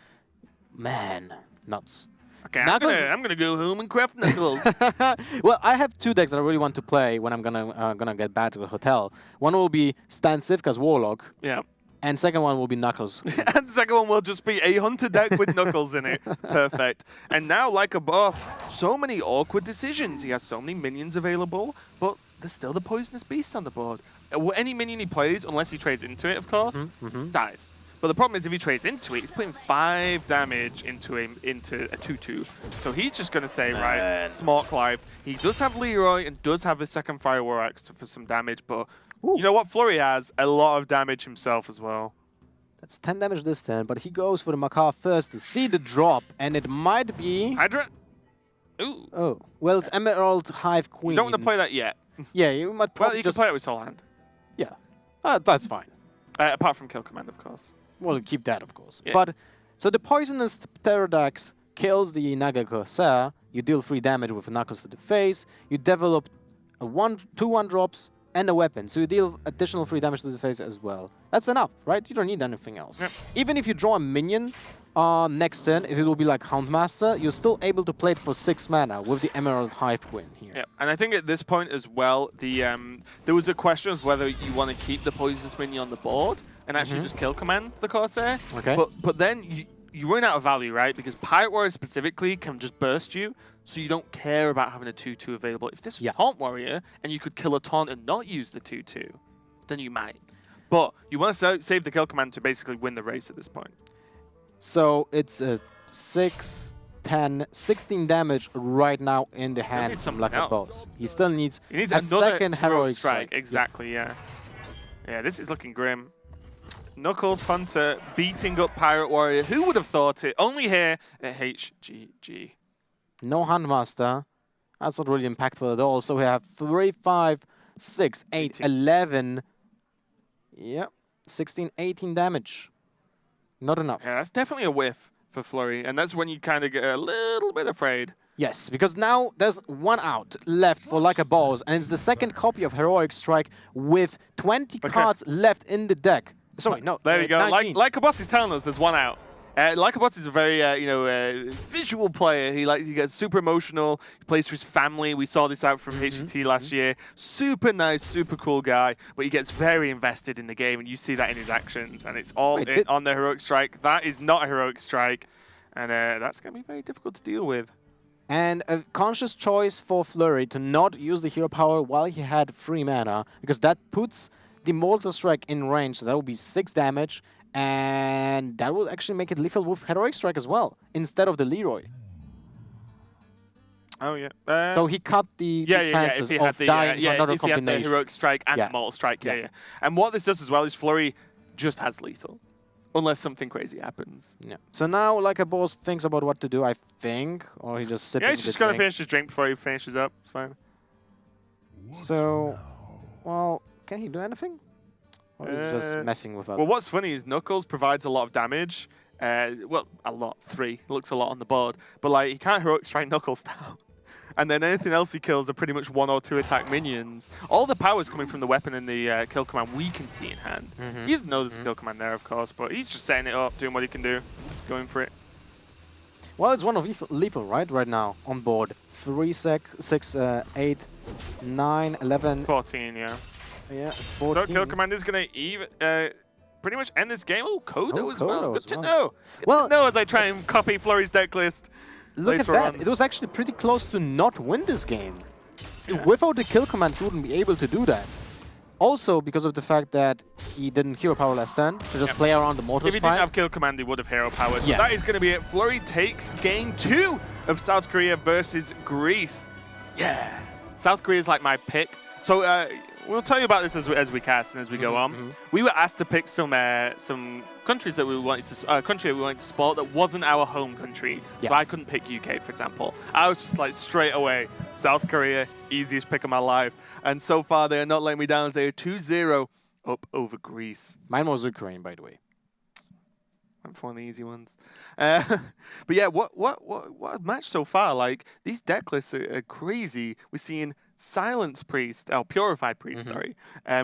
man, nuts. Okay, Knuckles- I'm gonna go home and craft Knuckles. Well, I have 2 decks that I really want to play when I'm gonna get back to the hotel. One will be Stan Sivka's Warlock, Yeah. and second one will be Knuckles. And the second one will just be a Hunter deck with Knuckles in it. Perfect. And now, LikeABoss, so many awkward decisions. He has so many minions available, but there's still the Poisonous Beast on the board. Any minion he plays, unless he trades into it, of course, dies. But the problem is if he trades into it, he's putting 5 damage into a 2/2. So he's just going to say, right, Smart Life. He does have Leroy and does have the second Fire War Axe for some damage, but Ooh. you know what? Flurry has a lot of damage himself as well. That's 10 damage this turn, but he goes for the Macaw first to see the drop, and it might be... Hydra? Ooh. Oh, well, it's Emerald Hive Queen. You don't want to play that yet. Yeah, you might Well, probably you just... can play it with Soul Hand. Yeah, that's fine. Apart from Kill Command, of course. We'll keep that, of course. Yeah. But, so the Poisonous Pterodax kills the Nagakosa, you deal 3 damage with Knuckles to the face, you develop 2 1-drops, and a weapon, so you deal additional 3 damage to the face as well. That's enough, right? You don't need anything else. Yep. Even if you draw a minion next turn, if it will be like Houndmaster, you're still able to play it for 6 mana with the Emerald Hive Queen here. Yeah, and I think at this point as well, there was a question of whether you want to keep the Poisonous minion on the board and actually just Kill Command the Corsair. Okay. But then you run out of value, right? Because Pirate Warrior specifically can just burst you, so you don't care about having a 2/2 available. If this was Taunt Warrior and you could kill a Taunt and not use the 2/2, then you might. But you want to save the kill command to basically win the race at this point. So it's 6, 10, 16 damage right now in the hand from LikeABoss. He still needs a second heroic strike. Exactly, yeah. Yeah, this is looking grim. Knuckles Hunter beating up Pirate Warrior. Who would have thought it? Only here at HGG. No Handmaster. That's not really impactful at all. So we have 3, 5, 6, 8, 11. Yep. 16, 18 damage. Not enough. Yeah, that's definitely a whiff for Flurry. And that's when you kind of get a little bit afraid. Yes, because now there's 1 out left for LikeABoss. And it's the second copy of Heroic Strike with 20 cards left in the deck. Sorry, no. There we go. 19. LikeABoss is telling us there's 1 out. LikeABoss is a very, visual player. He gets super emotional. He plays for his family. We saw this out from HCT last year. Super nice, super cool guy. But he gets very invested in the game, and you see that in his actions. And it's all on the Heroic Strike. That is not a Heroic Strike. And that's going to be very difficult to deal with. And a conscious choice for Flurry to not use the hero power while he had free mana, because that puts the Mortal Strike in range. So that will be 6 damage. And that will actually make it lethal with Heroic Strike as well, instead of the Leroy. Oh, yeah. So he cut the chances of dying for another if he had the Heroic Strike and the Mortal Strike, yeah. And what this does as well is Flurry just has lethal, unless something crazy happens. Yeah. So now LikeABoss thinks about what to do, I think, or he just sipping. Yeah, he's just going to finish his drink before he finishes up. It's fine. So, well, can he do anything? Or is he just messing with us? Well, what's funny is Knuckles provides a lot of damage. Well, a lot. 3. Looks a lot on the board. But, like, he can't Heroic Strike Knuckles down. And then anything else he kills are pretty much 1 or 2 attack minions. All the power is coming from the weapon and the kill command we can see in hand. He doesn't know there's a kill command there, of course, but he's just setting it up, doing what he can do, going for it. Well, it's one of lethal, right now, on board. 3, 6, 8, 9, 11. 14, yeah. Yeah, it's 14. So kill command is going to pretty much end this game. Oh, Kodo as well. Good to know. Well, Good to know as I try and copy Flurry's deck list. Look at that. It was actually pretty close to not win this game. Yeah. Without the kill command, he wouldn't be able to do that. Also, because of the fact that he didn't hero power last turn, to just play around the Mortal Strike. If he didn't have kill command, he would have hero powered. Yeah. That is going to be it. Flurry takes game 2 of South Korea versus Greece. Yeah. South Korea is like my pick. So we'll tell you about this as we cast and as we go on. We were asked to pick some countries that we wanted to support that wasn't our home country. Yeah. But I couldn't pick UK, for example. I was just like straight away, South Korea, easiest pick of my life. And so far, they are not letting me down. They are 2-0 up over Greece. Mine was Ukraine, by the way. Went for one of the easy ones. But yeah, what a match so far. Like, these deck lists are crazy. We're seeing Silence Priest, Purified Priest, sorry,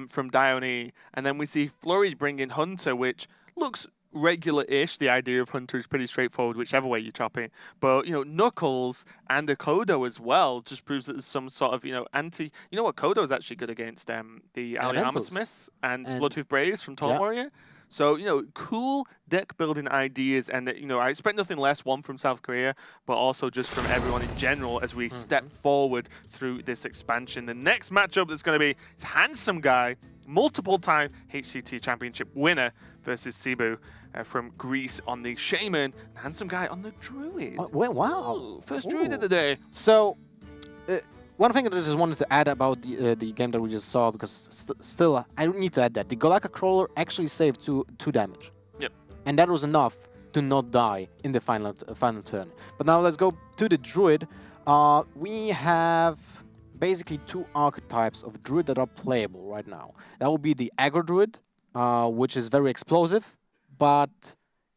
from Dioni. And then we see Flurry bring in Hunter, which looks regular-ish. The idea of Hunter is pretty straightforward, whichever way you chop it. But, Knuckles and a Kodo as well just proves that there's some sort of, anti... You know what? Kodo is actually good against the Armor Smiths and Bloodtooth Braves from Taunt Warrior. So, cool deck-building ideas, and, I expect nothing less, one, from South Korea, but also just from everyone in general as we step forward through this expansion. The next matchup that's going to be Handsome Guy, multiple-time HCT Championship winner, versus Cebu from Greece on the Shaman, and Handsome Guy on the Druid. Wow. Ooh, first Druid of the day. So... one thing that I just wanted to add about the game that we just saw, because still, I don't need to add that. The Galaka Crawler actually saved 2 damage. Yep. And that was enough to not die in the final turn. But now let's go to the Druid. We have basically 2 archetypes of Druid that are playable right now. That will be the Aggro Druid, which is very explosive, but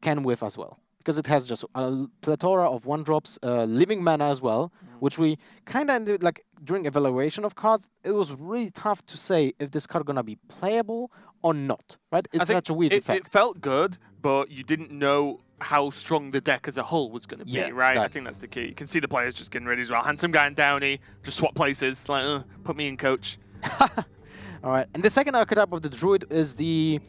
can whiff as well. Because it has just a plethora of 1-drops, living mana as well, which we kind of like during evaluation of cards. It was really tough to say if this card gonna be playable or not, right? It's such a weird effect. It felt good, but you didn't know how strong the deck as a whole was going to be, right? Exactly. I think that's the key. You can see the players just getting ready as well. Handsome Guy and Downey just swap places, like, put me in, coach. All right, and the second archetype of the Druid is the,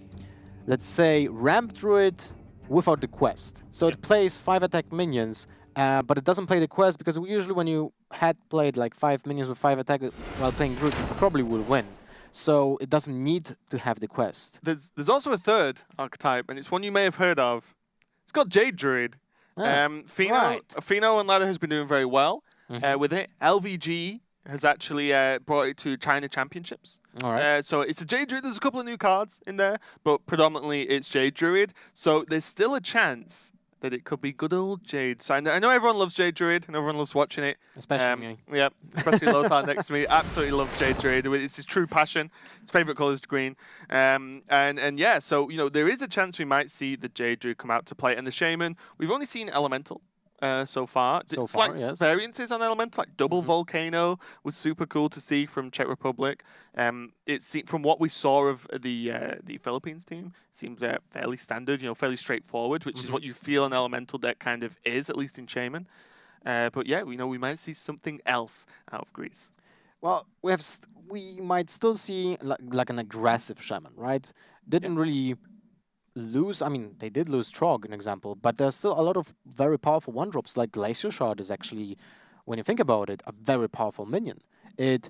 let's say, Ramp Druid without the quest. So it plays 5 attack minions, but it doesn't play the quest, because usually when you had played like 5 minions with 5 attack while playing Druid, you probably will win. so it doesn't need to have the quest. There's also a third archetype, and it's one you may have heard of. It's called Jade Druid. Fino and Ladder has been doing very well with it. LVG has actually brought it to China Championships. All right. So it's a Jade Druid. There's a couple of new cards in there, but predominantly it's Jade Druid. So there's still a chance that it could be good old Jade. So I know everyone loves Jade Druid and everyone loves watching it. Especially me. Yeah, especially Lothar next to me. Absolutely loves Jade Druid. It's his true passion. His favourite colour is green. And yeah, so there is a chance we might see the Jade Druid come out to play. And the Shaman, we've only seen Elemental. So far, Yes. Variances on Elemental, like double Volcano was super cool to see from Czech Republic. From what we saw of the Philippines team, seems fairly standard, fairly straightforward, which is what you feel an Elemental deck kind of is, at least in Shaman. But yeah, we might see something else out of Greece. Well, we might still see like an aggressive Shaman, right? Didn't really lose. I mean, they did lose Trog, an example, but there's still a lot of very powerful one-drops. Like Glacier Shard is actually, when you think about it, a very powerful minion. It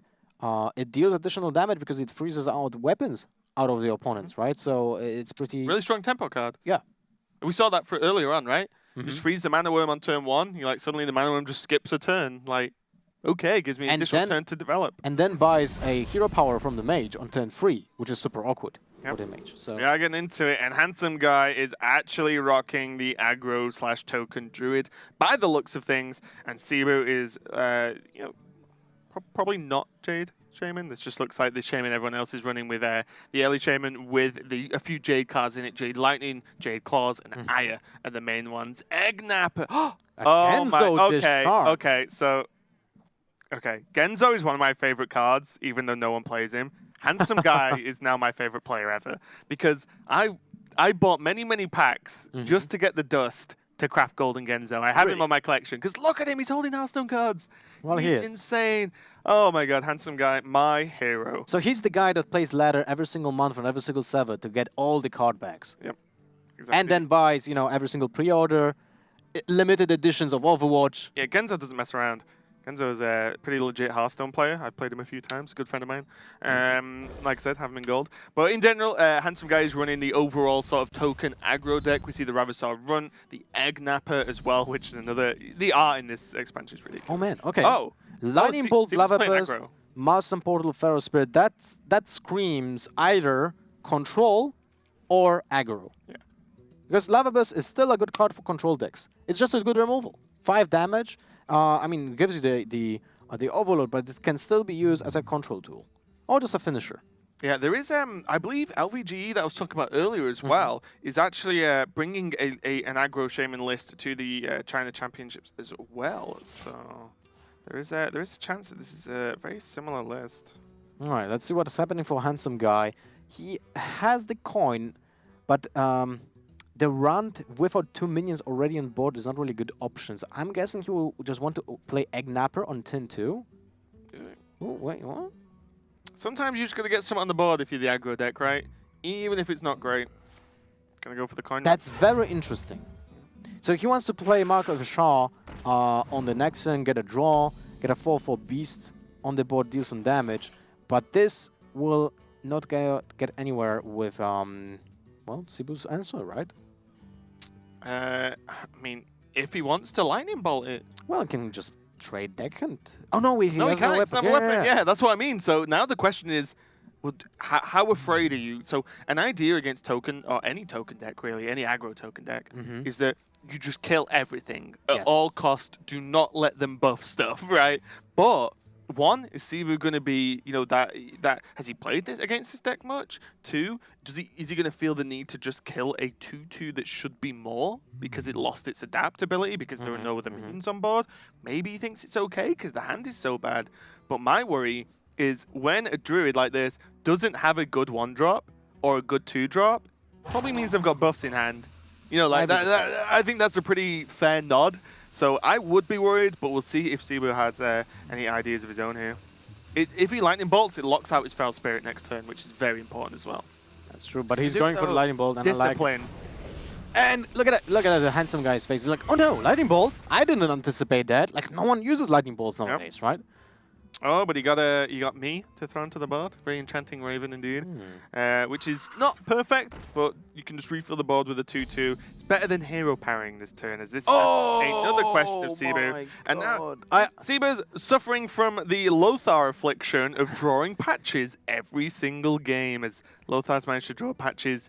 deals additional damage because it freezes out weapons out of the opponents, right? So it's pretty really strong tempo card. Yeah, we saw that for earlier on, right? Just freeze the Mana Worm on turn 1. Suddenly the Mana Worm just skips a turn. Okay, gives me an additional turn to develop. And then buys a hero power from the mage on turn 3, which is super awkward. For the mage. So we are getting into it, and Handsome Guy is actually rocking the aggro/token druid by the looks of things, and Cebu is, probably not Jade Shaman. This just looks like the Shaman everyone else is running with the early Shaman with a few Jade cards in it. Jade Lightning, Jade Claws, and Aya are the main ones. Eggnapper. Oh my. Okay. So, Genzo is one of my favorite cards, even though no one plays him. Handsome Guy is now my favorite player ever because I bought many packs just to get the dust to craft Golden Genzo. I have him on my collection because look at him, he's holding Hearthstone cards. Well, he's insane. Oh my god, Handsome Guy, my hero. So he's the guy that plays ladder every single month on every single server to get all the card backs. Yep, exactly. And then buys every single pre-order, limited editions of Overwatch. Yeah, Genzo doesn't mess around. Genzo is a pretty legit Hearthstone player. I've played him a few times. Good friend of mine. Like I said, have him in gold. But in general, Handsome Guy is running the overall sort of token aggro deck. We see the Ravasar run, the Eggnapper as well, which is another... The art in this expansion is ridiculous. Oh, man. Okay. Oh. Lightning Bolt, Lava Burst, Master Portal, Pharaoh Spirit. That screams either control or aggro. Yeah. Because Lava Burst is still a good card for control decks. It's just a good removal. 5 damage. I mean, it gives you the overload, but it can still be used as a control tool or just a finisher. Yeah, there is, I believe, LVGE that I was talking about earlier as well is actually bringing an aggro Shaman list to the China Championships as well. So there is a chance that this is a very similar list. All right, let's see what's happening for Handsome Guy. He has the coin, but the Rant without 2 minions already on board is not really good options. I'm guessing he will just want to play Eggnapper on turn 2. Oh, wait, what? Sometimes you just got to get something on the board if you're the aggro deck, right? Even if it's not great. Gonna go for the coin. That's very interesting. So he wants to play Mark of Shah on the next turn, get a draw, get a 4/4 beast on the board, deal some damage. But this will not get anywhere with, well, Cebu's answer, right? I mean, if he wants to lightning bolt it. Well, he can just trade deck and... Oh, no, he has can't. no weapon. It's not a weapon. Yeah, that's what I mean. So now the question is, well, how afraid are you? So an idea against token, or any token deck, really, any aggro token deck, is that you just kill everything at all cost. Do not let them buff stuff, right? But... One, is Cebu going to be, that has he played this against this deck much? 2, is he going to feel the need to just kill a 2/2 that should be more because it lost its adaptability because there are no other minions on board? Maybe he thinks it's okay because the hand is so bad. But my worry is when a druid like this doesn't have a good 1-drop or a good 2-drop, probably means they've got buffs in hand. I think that's a pretty fair nod. So I would be worried, but we'll see if Cebu has any ideas of his own here. If he lightning bolts, it locks out his Feral Spirit next turn, which is very important as well. That's true, but he's going for the lightning bolt, and discipline. And look at the Handsome Guy's face. He's like, oh no, lightning bolt? I didn't anticipate that. Like, no one uses lightning bolts nowadays, right? Oh, but he got me to throw onto the board. Very enchanting Raven indeed. Which is not perfect, but you can just refill the board with a 2/2. It's better than hero parrying this turn, as this asks another question of Cebu. And now Cebu's suffering from the Lothar affliction of drawing patches every single game, as Lothar's managed to draw patches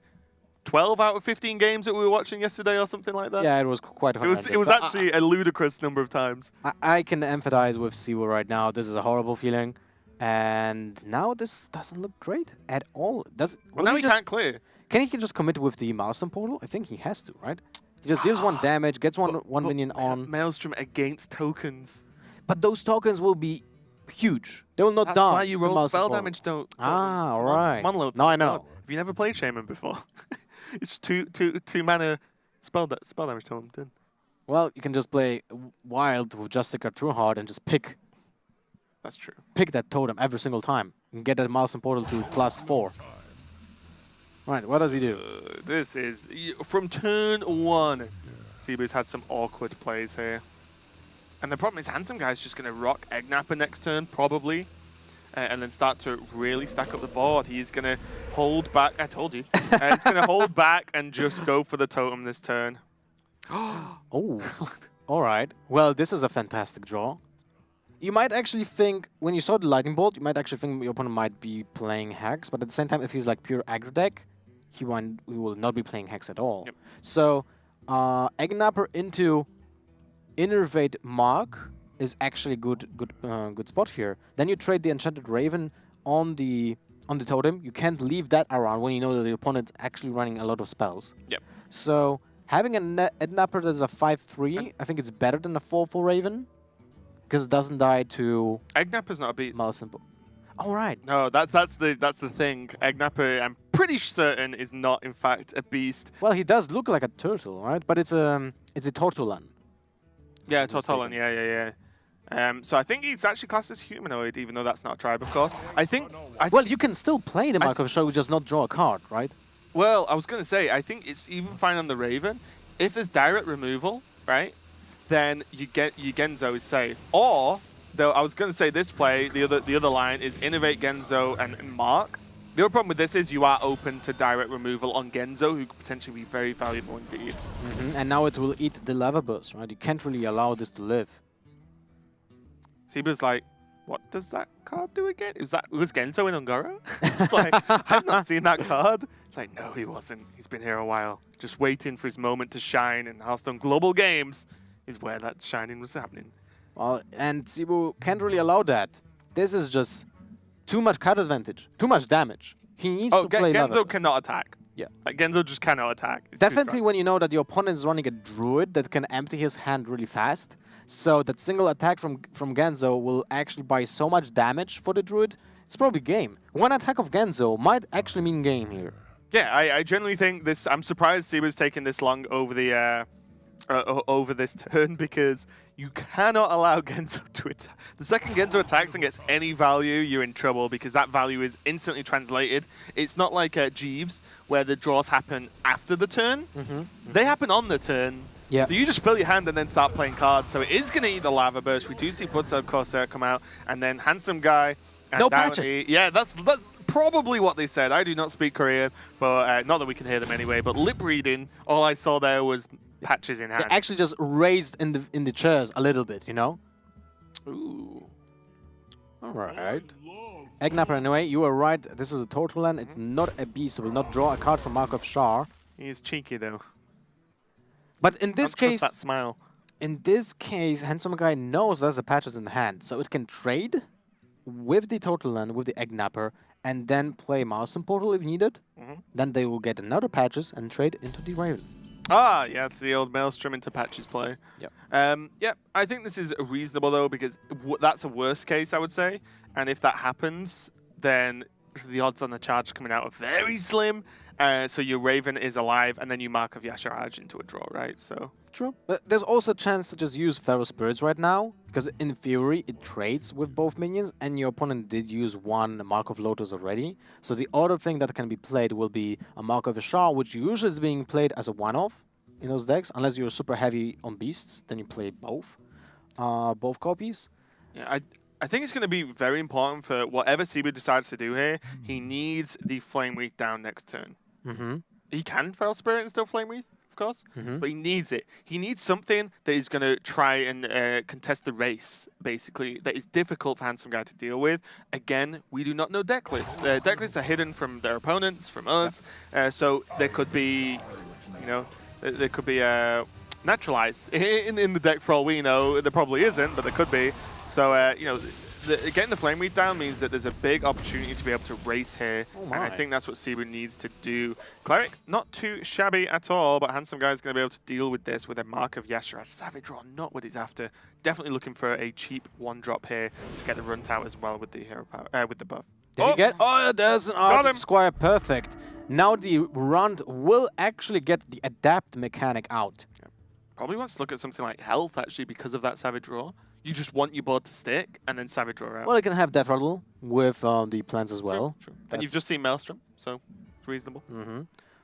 12 out of 15 games that we were watching yesterday or something like that. Yeah, it was quite horrendous. It was actually a ludicrous number of times. I can empathize with Siwo right now. This is a horrible feeling. And now this doesn't look great at all. Well, now he can't clear. Can he just commit with the Maelstrom portal? I think he has to, right? He just deals 1 damage, gets one minion on. Maelstrom against tokens. But those tokens will be huge. They will not die. That's why you roll spell damage, don't. Ah, all right. Monload. Now I know. Have you never played Shaman before? It's two mana spell damage to him. Done. Well, you can just play Wild with Justica Trueheart and just pick. That's true. Pick that totem every single time and get that Maelstrom portal to +4. Right, what does he do? This is from turn 1. Cebu's had some awkward plays here. And the problem is Handsome Guy's just going to rock Eggnapper next turn, probably. And then start to really stack up the board. He's going to hold back. I told you. He's going to hold back and just go for the totem this turn. Oh, all right. Well, this is a fantastic draw. You might actually think, when you saw the Lightning Bolt, you might actually think your opponent might be playing Hex. But at the same time, if he's like pure aggro deck, he will not be playing Hex at all. Yep. So, Eggnapper into Innervate Mark is actually good spot here. Then you trade the Enchanted Raven on the totem. You can't leave that around when you know that the opponent's actually running a lot of spells. Yep. So having an Eggnapper that's a 5/3, I think it's better than a 4/4 Raven, because it doesn't die to Eggnapper's not a beast. Simple. All right. No, that's the thing. Eggnapper, I'm pretty certain, is not in fact a beast. Well, he does look like a turtle, right? But it's a Tortolan. Yeah, Tortolan. Yeah. So I think he's actually classed as humanoid, even though that's not a tribe, of course. Well, you can still play the Mark of Show, just not draw a card, right? Well, I was going to say, I think it's even fine on the Raven. If there's direct removal, right, then your Genzo is safe. Or, though, I was going to say this play, the other line is Innovate Genzo and Mark. The other problem with this is you are open to direct removal on Genzo, who could potentially be very valuable indeed. And now it will eat the lava burst, right? You can't really allow this to live. Cebu's like, what does that card do again? Was Genzo in Ungoro? It's like, I've not seen that card. It's like, no, he wasn't. He's been here a while, just waiting for his moment to shine. And Hearthstone Global Games is where that shining was happening. Well, and Cebu can't really allow that. This is just too much card advantage, too much damage. He needs to play Genzo cannot attack. Yeah. Like, Genzo just cannot attack. It's definitely when you know that your opponent is running a druid that can empty his hand really fast. So that single attack from Genzo will actually buy so much damage for the druid. It's probably game. One attack of Genzo might actually mean game here. Yeah, I generally think this. I'm surprised Cebu's taking this long over the over this turn, because you cannot allow Genzo to attack. The second Genzo attacks and gets any value, you're in trouble, because that value is instantly translated. It's not like Jeeves, where the draws happen after the turn. They happen on the turn. Yeah. So you just fill your hand and then start playing cards. So it is going to eat the Lava Burst. We do see Bloodsoul Corsair come out, and then Handsome Guy. And no Dioni. patches. Yeah, that's probably what they said. I do not speak Korean, but not that we can hear them anyway. But lip reading, all I saw there was patches in hand. They actually just raised in the chairs a little bit, you know? Ooh. All right. Eggnapper, anyway, you are right. This is a Tortolan. It's not a beast. It will not draw a card from Mark of Shar. He's cheeky, though. But in this case, that smile. In this case, Handsome Guy knows there's a patches in the hand, so it can trade with the Tortolan, with the Eggnapper, and then play Maelstrom Portal if needed. Then they will get another patches and trade into the Raven. Ah, yeah, it's the old Maelstrom into patches play. Yep. Yeah, I think this is reasonable, though, because that's a worst case, I would say. And if that happens, then the odds on the charge coming out are very slim. So your Raven is alive, and then you Mark of Yasharaj into a draw, right? So True. But there's also a chance to just use Feral Spirits right now, because in theory it trades with both minions, and your opponent did use one Mark of Lotus already. So the other thing that can be played will be a Mark of Ashar, which usually is being played as a one-off in those decks, unless you're super heavy on beasts, then you play both copies. yeah, I think it's going to be very important for whatever Cebu decides to do here. He needs the Flame Wreath down next turn. Mm-hmm. He can Feral Spirit and still Flame Wreath, of course, but he needs it. He needs something that is going to try and contest the race, basically, that is difficult for Handsome Guy to deal with. Again, we do not know deck lists. Deck lists are hidden from their opponents, from us, so there could be, you know, there could be naturalized in the deck for all we know. There probably isn't, but there could be. So, you know, getting the Flame Wreath down means that there's a big opportunity to be able to race here. And I think that's what Cebu needs to do. Cleric, not too shabby at all, but Handsome Guy is going to be able to deal with this with a Mark of Yasharaj. Savage Draw, not what he's after. Definitely looking for a cheap one-drop here to get the run out as well with the hero power, with the buff. Did he get? Oh, there's an Got him. Art Squire. Perfect. Now the Runt will actually get the Adapt mechanic out. Yeah. Probably wants to look at something like Health, actually, because of that Savage Draw. You just want your board to stick, and then Savage Draw out. Well, it can have DeathLord with the plants as well. True. And you've just seen Maelstrom, so it's reasonable.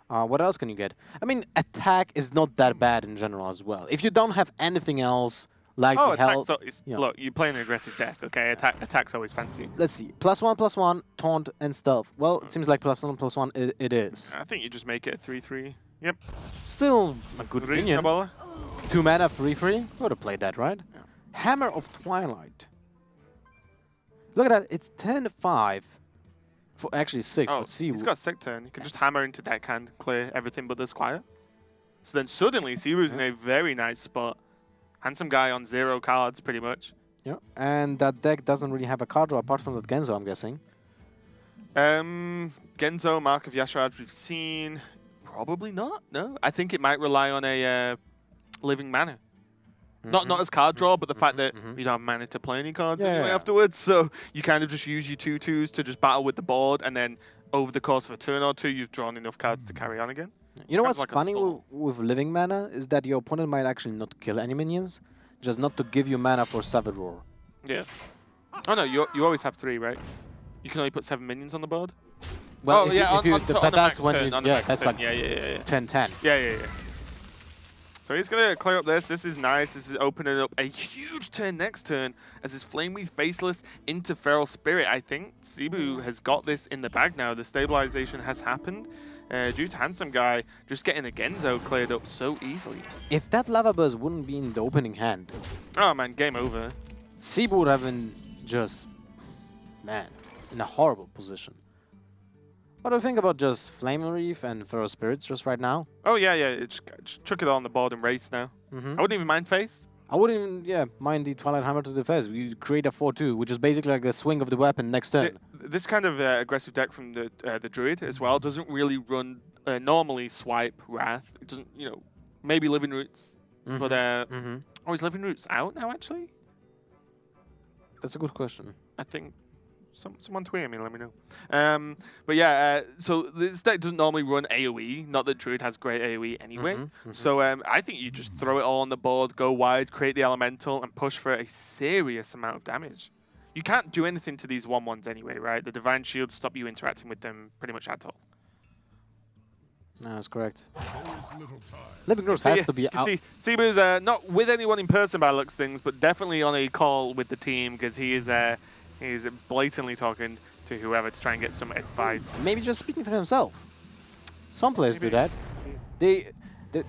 What else can you get? I mean, attack is not that bad in general as well. If you don't have anything else like the health... Look, you play an aggressive deck, okay? Attack's always fancy. Let's see. +1/+1, taunt, and stealth. Well, it seems like +1/+1 it is. I think you just make it a 3/3. Yep. Still a good opinion. Reasonable. 2 mana, 3/3. Would have played that, right? Yeah. Hammer of Twilight. Look at that. It's 10-5. For actually 6. Oh, Let's see. He's got a sick turn. You can just hammer into deckhand, clear everything but the Squire. So then suddenly, Cebu's in a very nice spot. Handsome Guy on 0 cards, pretty much. Yeah, and that deck doesn't really have a card draw apart from that Genzo, I'm guessing. Genzo, Mark of Yasharaj, we've seen. Probably not, no. I think it might rely on a Living Mana. Not as card draw, but the fact that you don't have mana to play any cards anyway afterwards. So you kind of just use your 2/2s to just battle with the board, and then over the course of a turn or two, you've drawn enough cards to carry on again. You know what's funny with Living Mana is that your opponent might actually not kill any minions, just not to give you mana for Savage Roar. Yeah. Oh no, you always have 3, right? You can only put 7 minions on the board. Well, that's when you, that's like 10-10. Yeah. So he's going to clear up this. This is nice. This is opening up a huge turn next turn as his Flame Wreath Faceless into Feral Spirit. I think Cebu has got this in the bag now. The stabilization has happened due to Handsome Guy just getting a Genzo cleared up so easily. If that Lava Burst wouldn't be in the opening hand... Oh man, game over. Cebu would have been just... Man, in a horrible position. What do you think about just Flame Wreath and Feral Spirits just right now? Oh yeah, just chuck it on the board and race now. I wouldn't even mind face. I wouldn't even, mind the Twilight Hammer to the face. You create a 4/2, which is basically like the swing of the weapon next turn. This kind of aggressive deck from the Druid as well doesn't really run normally swipe Wrath. It doesn't, you know, maybe Living Roots, but oh, is Living Roots out now actually? That's a good question. I think. Someone tweet me, let me know. But yeah, so this deck doesn't normally run AoE. Not that Druid has great AoE anyway. So I think you just throw it all on the board, go wide, create the Elemental, and push for a serious amount of damage. You can't do anything to these 1/1s anyway, right? The Divine Shields stop you interacting with them pretty much at all. No, that's correct. Living Roots has to be out. Cebu's not with anyone in person by looks things, but definitely on a call with the team because he is... He's blatantly talking to whoever to try and get some advice. Maybe just speaking to himself. Some players do that. The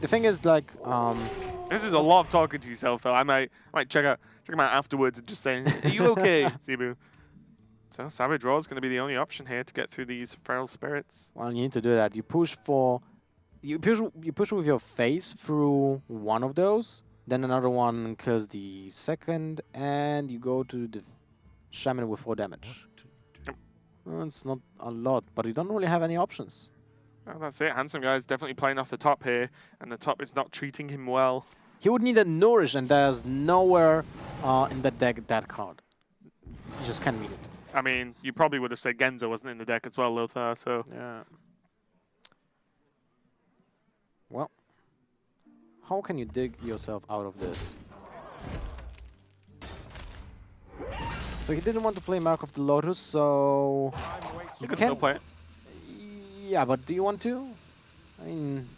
thing is, like... this is a lot of talking to yourself, though. I might check him out afterwards and just saying, are you okay, Cebu? So Savage Draw is going to be the only option here to get through these Feral Spirits. Well, you need to do that. You push for... You push with your face through one of those, then another one kills the second, and you go to the... Shaman with 4 damage. Well, it's not a lot, but you don't really have any options. Well, that's it. Handsome Guy is definitely playing off the top here, and the top is not treating him well. He would need a Nourish, and there's nowhere in the deck that card. You just can't meet it. I mean, you probably would have said Genzo wasn't in the deck as well, Lothar, so... Yeah. Well, how can you dig yourself out of this? So he didn't want to play Mark of the Lotus, so... You can still play it. Yeah, but do you want to? I mean,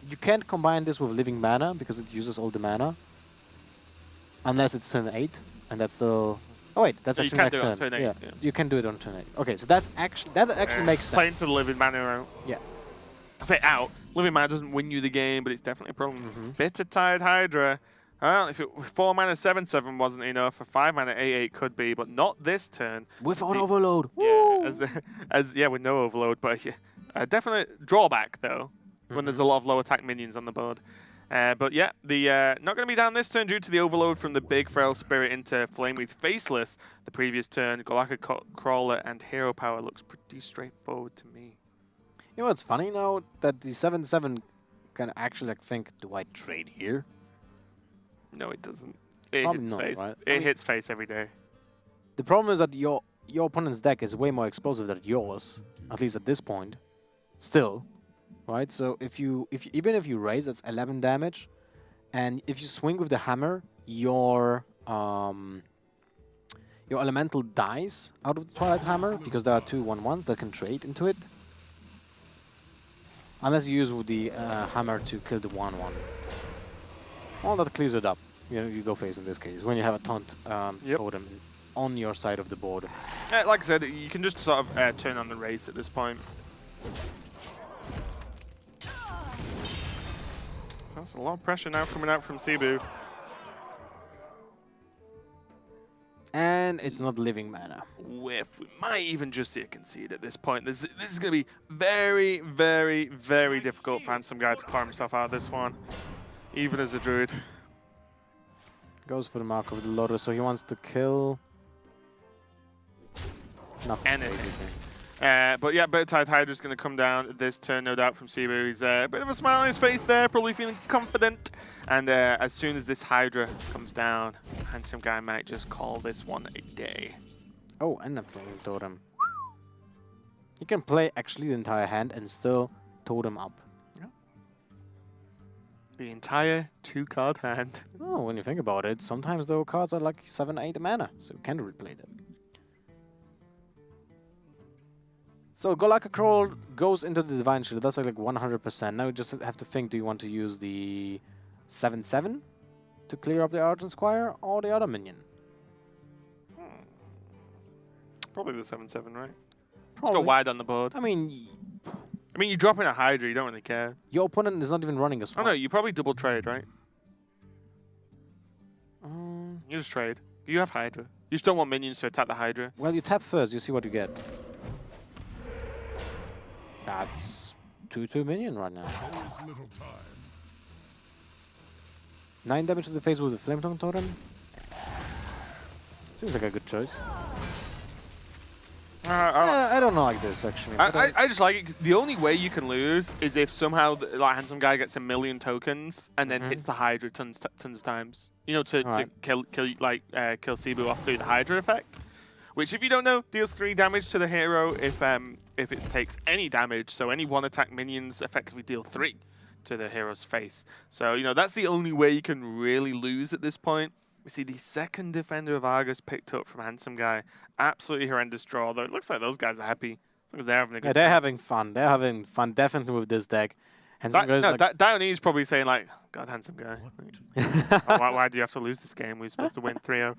you can't combine this with Living Mana, because it uses all the mana. Unless it's turn 8, and that's still Oh wait, that's So you actually can next do it on turn. turn 8, Yeah. yeah. You can do it on turn 8. Okay, so that actually makes Playing sense. to the living mana out. Yeah. I say out. Living mana doesn't win you the game, but it's definitely a problem. Mm-hmm. Bitter Tired Hydra. Well, if 4 mana 7/7 wasn't enough, a 5 mana 8/8 could be, but not this turn. Without overload. Yeah, Woo! with no overload, but definite drawback though when there's a lot of low attack minions on the board. But yeah, the not going to be down this turn due to the overload from the big Frail Spirit into Flamewreath Faceless. The previous turn, Galactic Crawler and Hero Power looks pretty straightforward to me. You know what's funny now? That the 7/7 can actually think, do I trade here? No, it doesn't. It Probably hits not, face. right? It hits face every day. The problem is that your opponent's deck is way more explosive than yours, at least at this point. Still, right? So even if you raise, that's 11 damage, and if you swing with the hammer, your elemental dies out of the Twilight Hammer because there are 2 1/1s that can trade into it. Unless you use with the hammer to kill the 1/1. Well, that clears it up. You go face in this case when you have a taunt totem on your side of the board. Like I said, you can just sort of turn on the race at this point. So that's a lot of pressure now coming out from Cebu. And it's not living mana. Whiff. We might even just see a concede at this point. This is going to be very, very, very difficult for Handsome Guy to claw himself out of this one, even as a druid. Goes for the mark of the Lotus, so he wants to kill nothing. Anything. Basically. But yeah, Bitter Tide Hydra's going to come down this turn, no doubt, from Cebu. He's a bit of a smile on his face there, probably feeling confident. And as soon as this Hydra comes down, Handsome Guy might just call this one a day. Oh, and a Flaming Totem. He can play actually the entire hand and still totem up. The entire 2-card hand. Oh, when you think about it, sometimes those cards are like 7, 8 mana, so you can replay them. So Galactic Crawl goes into the Divine Shield. That's like 100%. Now you just have to think: do you want to use the 7/7 to clear up the Argent Squire or the other minion? Probably the 7/7, right? Let's Probably. go wide on the board. I mean, you drop in a Hydra, you don't really care. your opponent is not even running a Oh swap. no, you probably double trade, right? You just trade. You have Hydra. You just don't want minions to attack the Hydra. Well, you tap first, you see what you get. That's 2/2 minion right now. 9 damage to the face with the Flame Tongue Totem. Seems like a good choice. I don't like this actually. I just like it. The only way you can lose is if somehow like Handsome Guy gets 1,000,000 tokens and then hits the Hydra tons of times. You know, to kill Cebu off through the Hydra effect. Which, if you don't know, deals 3 damage to the hero if it takes any damage. So any 1-attack minions effectively deal 3 to the hero's face. So, you know, that's the only way you can really lose at this point. We see the second Defender of Argus picked up from Handsome Guy. Absolutely horrendous draw, though. It looks like those guys are happy. As long as they're having a good they're time. having fun. They're having fun definitely with this deck. Handsome Guy's like, Dioni is probably saying, like, God, Handsome Guy. why do you have to lose this game? We're supposed to win 3-0.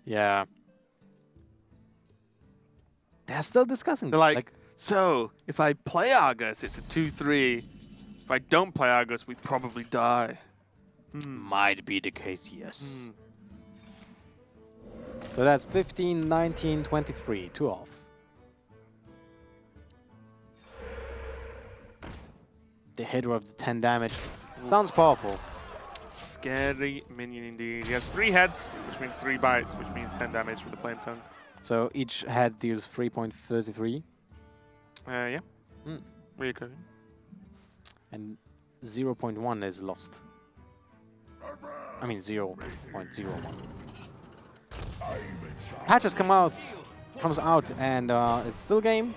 yeah. They're still discussing. They're like, so, if I play Argus, it's a 2-3. If I don't play Argus, we probably die. Might be the case, yes. So that's 15, 19, 23. 2 off. The Hydra of the 10 damage. Sounds powerful. Scary minion indeed. He has 3 heads, which means 3 bites, which means 10 damage with the Flame Tongue. So each head deals 3.33. Yeah. Reoccurring. And 0.1 is lost. I mean 0.01. Patches comes out, and it's still game.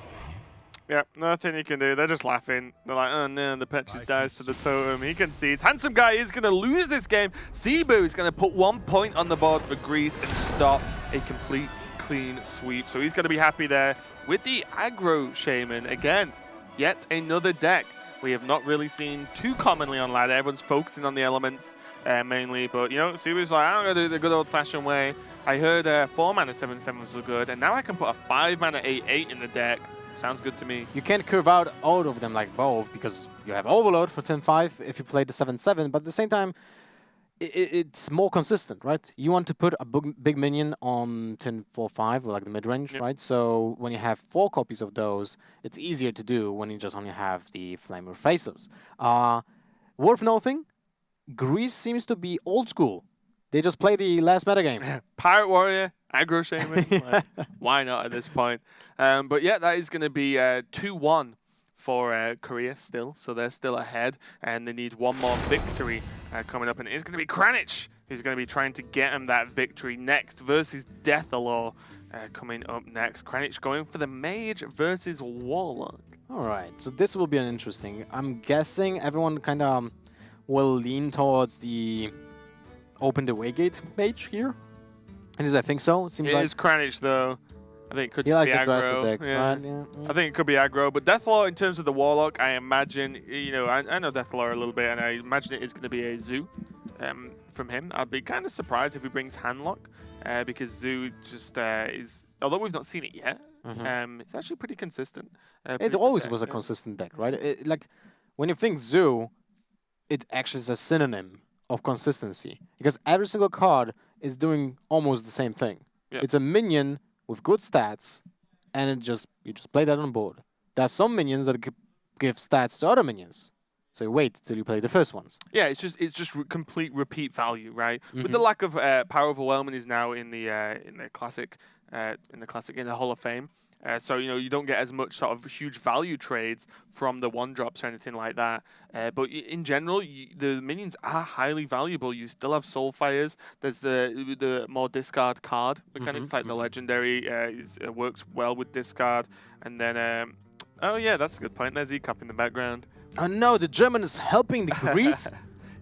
Yeah, nothing you can do. They're just laughing. They're like, oh no, the Patches dies to the totem. He concedes. Handsome Guy is going to lose this game. Cebu is going to put 1 point on the board for Greece and stop a complete clean sweep. So he's going to be happy there with the aggro Shaman. Again, yet another deck we have not really seen too commonly on ladder. Everyone's focusing on the elements mainly, but you know, Cebu's like, I'm gonna do it the good old-fashioned way. I heard 4 mana 7/7s were good, and now I can put a 5 mana 8/8 in the deck. Sounds good to me. You can't curve out all of them like both because you have Overload for 10/5 if you play the 7/7, but at the same time, it's more consistent, right? You want to put a big minion on 10/4/5, or like the mid-range, right? So when you have 4 copies of those, it's easier to do when you just only have the Flamer Faces. Worth noting, Greece seems to be old school. They just play the last metagame. Pirate Warrior, aggro shaman. Like, why not at this point? But yeah, that is going to be 2-1 for Korea still. So they're still ahead, and they need one more victory coming up. And it's going to be Cranic who's going to be trying to get him that victory next versus DeathLord coming up next. Cranic going for the Mage versus Warlock. All right, so this will be an interesting. I'm guessing everyone kind of will lean towards the Open the Waygate Mage here. And I think so. It seems It like is Cranic though. I think it could he be likes aggressive aggro. decks, Yeah. right? Yeah. I think it could be aggro, but DeathLord in terms of the Warlock, I imagine, you know, I know DeathLord a little bit, and I imagine it is going to be a Zoo from him. I'd be kind of surprised if he brings Handlock, because Zoo just is, although we've not seen it yet, it's actually pretty consistent. It pretty always good was a deck, consistent deck, right? Like when you think Zoo, it actually is a synonym of consistency because every single card is doing almost the same thing. Yeah. It's a minion with good stats, and you just play that on board. There are some minions that give stats to other minions, so you wait till you play the first ones. Yeah, it's just complete repeat value, right? With the lack of power overwhelming is now in the classic in the Hall of Fame. So, you know, you don't get as much sort of huge value trades from the 1-drops or anything like that. But in general, the minions are highly valuable. You still have Soulfires. There's the more discard card mechanics, like the Legendary works well with discard. And then, oh yeah, that's a good point. There's E-Cup in the background. Oh no, the German is helping the Greece.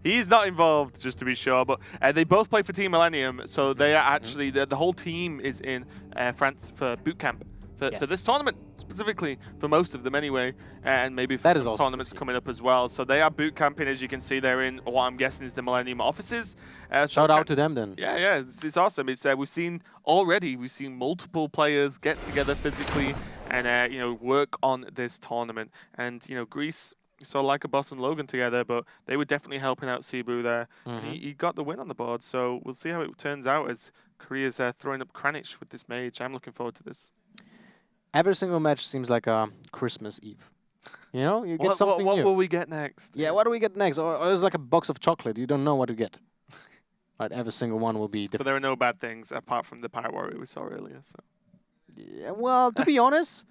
He's not involved, just to be sure, but they both play for Team Millennium, so they are actually, the whole team is in France for boot camp. For this tournament, specifically, for most of them anyway, and maybe for some tournaments coming up as well. So they are boot camping, as you can see. They're in what I'm guessing is the Millennium offices. Shout out to them then. Yeah, it's awesome. It's we've seen multiple players get together physically and you know, work on this tournament. And you know, Greece saw LikeABoss and Logan together, but they were definitely helping out Cebu there. And he got the win on the board. So we'll see how it turns out as Korea's throwing up Cranic with this mage. I'm looking forward to this. Every single match seems like a Christmas Eve. You know, you get something what new. will we get next? Yeah, what do we get next? Or it's like a box of chocolate. You don't know what to get. Right, every single one will be different. But there are no bad things apart from the Pirate Warrior we saw earlier. So. Yeah, well, to be honest,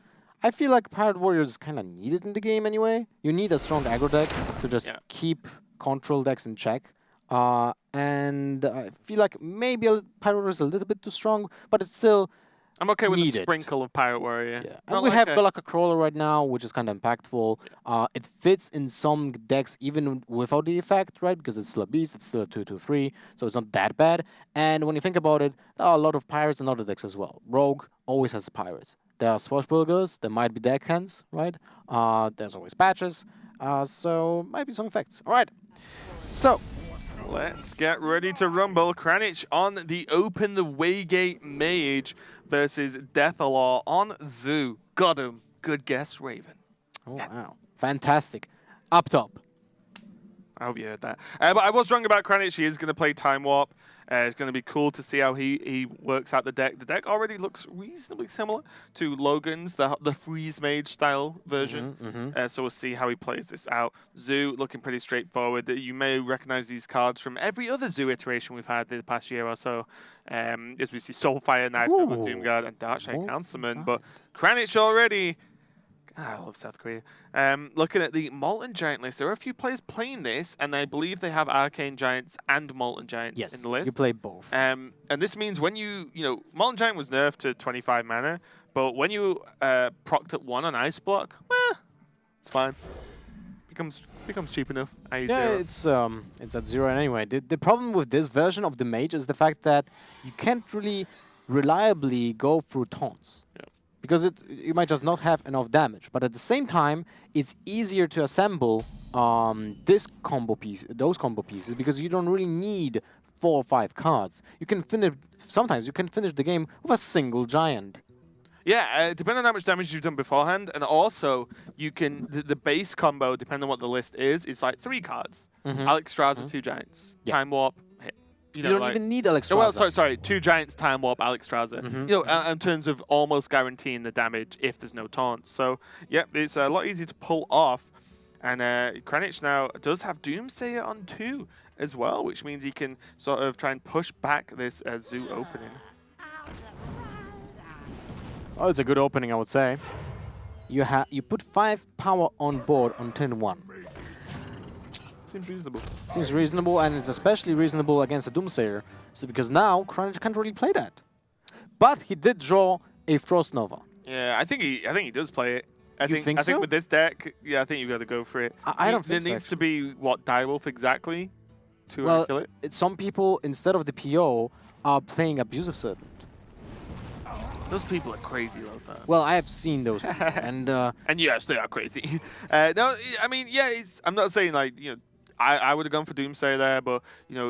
I feel like Pirate Warrior is kind of needed in the game anyway. You need a strong aggro deck to just keep control decks in check. And I feel like maybe Pirate Warrior is a little bit too strong, but it's still I'm okay with needed. a sprinkle of Pirate Warrior. Yeah. And we have like a crawler right now, which is kind of impactful. It fits in some decks even without the effect, right? Because it's still a beast, it's still a 2/2/3, so it's not that bad. And when you think about it, there are a lot of pirates in other decks as well. Rogue always has pirates. There are swashbucklers, there might be deckhands, right? There's always patches, so might be some effects. All right, so let's get ready to rumble. Cranic on the Open the Waygate Mage versus DeathLord on Zoo. Got him. Good guess, Raven. Oh, wow. Fantastic. Up top. I hope you heard that. But I was wrong about Cranic. He is going to play Time Warp. It's going to be cool to see how he works out the deck. The deck already looks reasonably similar to Logan's, the Freeze Mage style version. So we'll see how he plays this out. Zoo looking pretty straightforward. You may recognize these cards from every other Zoo iteration we've had the past year or so. As we see Soulfire, Knife, Doomguard, and Darkshade Councilman. But Cranic already... I love South Korea. Looking at the Molten Giant list, there are a few players playing this, and I believe they have Arcane Giants and Molten Giants in the list. You play both. And this means when you know, Molten Giant was nerfed to 25 mana, but when you procced at 1 on Ice Block, it's fine. Becomes cheap enough. Yeah, it's at 0 anyway. The problem with this version of the Mage is the fact that you can't really reliably go through taunts. because you might just not have enough damage. But at the same time, it's easier to assemble those combo pieces because you don't really need 4 or 5 cards. You can finish. Sometimes you can finish the game with a single giant. Yeah, depending on how much damage you've done beforehand, and also you can the base combo, depending on what the list is like 3 cards. Alex Straza, 2 giants, Time Warp, hit. You don't like, even need Alex Straza. well, sorry, 2 giants, Time Warp, Alex Straza. You know, in terms of almost guaranteeing the damage if there's no taunts. So yeah, it's a lot easier to pull off. And Cranic now does have Doomsayer on 2 as well, which means he can sort of try and push back this Zoo opening. Oh, it's a good opening, I would say. You put 5 power on board on turn 1. Seems reasonable. Seems reasonable, and it's especially reasonable against a Doomsayer. So because now Cranic can't really play that. But he did draw a Frost Nova. Yeah, I think he does play it. I think so? with this deck, yeah, I think you've got to go for it. I don't think there needs to be what Direwolf exactly to kill it. Some people instead of the PO are playing Abusive Serpent. Those people are crazy, Lothar. Well, I have seen those people, and yes, they are crazy. No, I mean, yeah, I'm not saying like I would have gone for Doomsayer there, but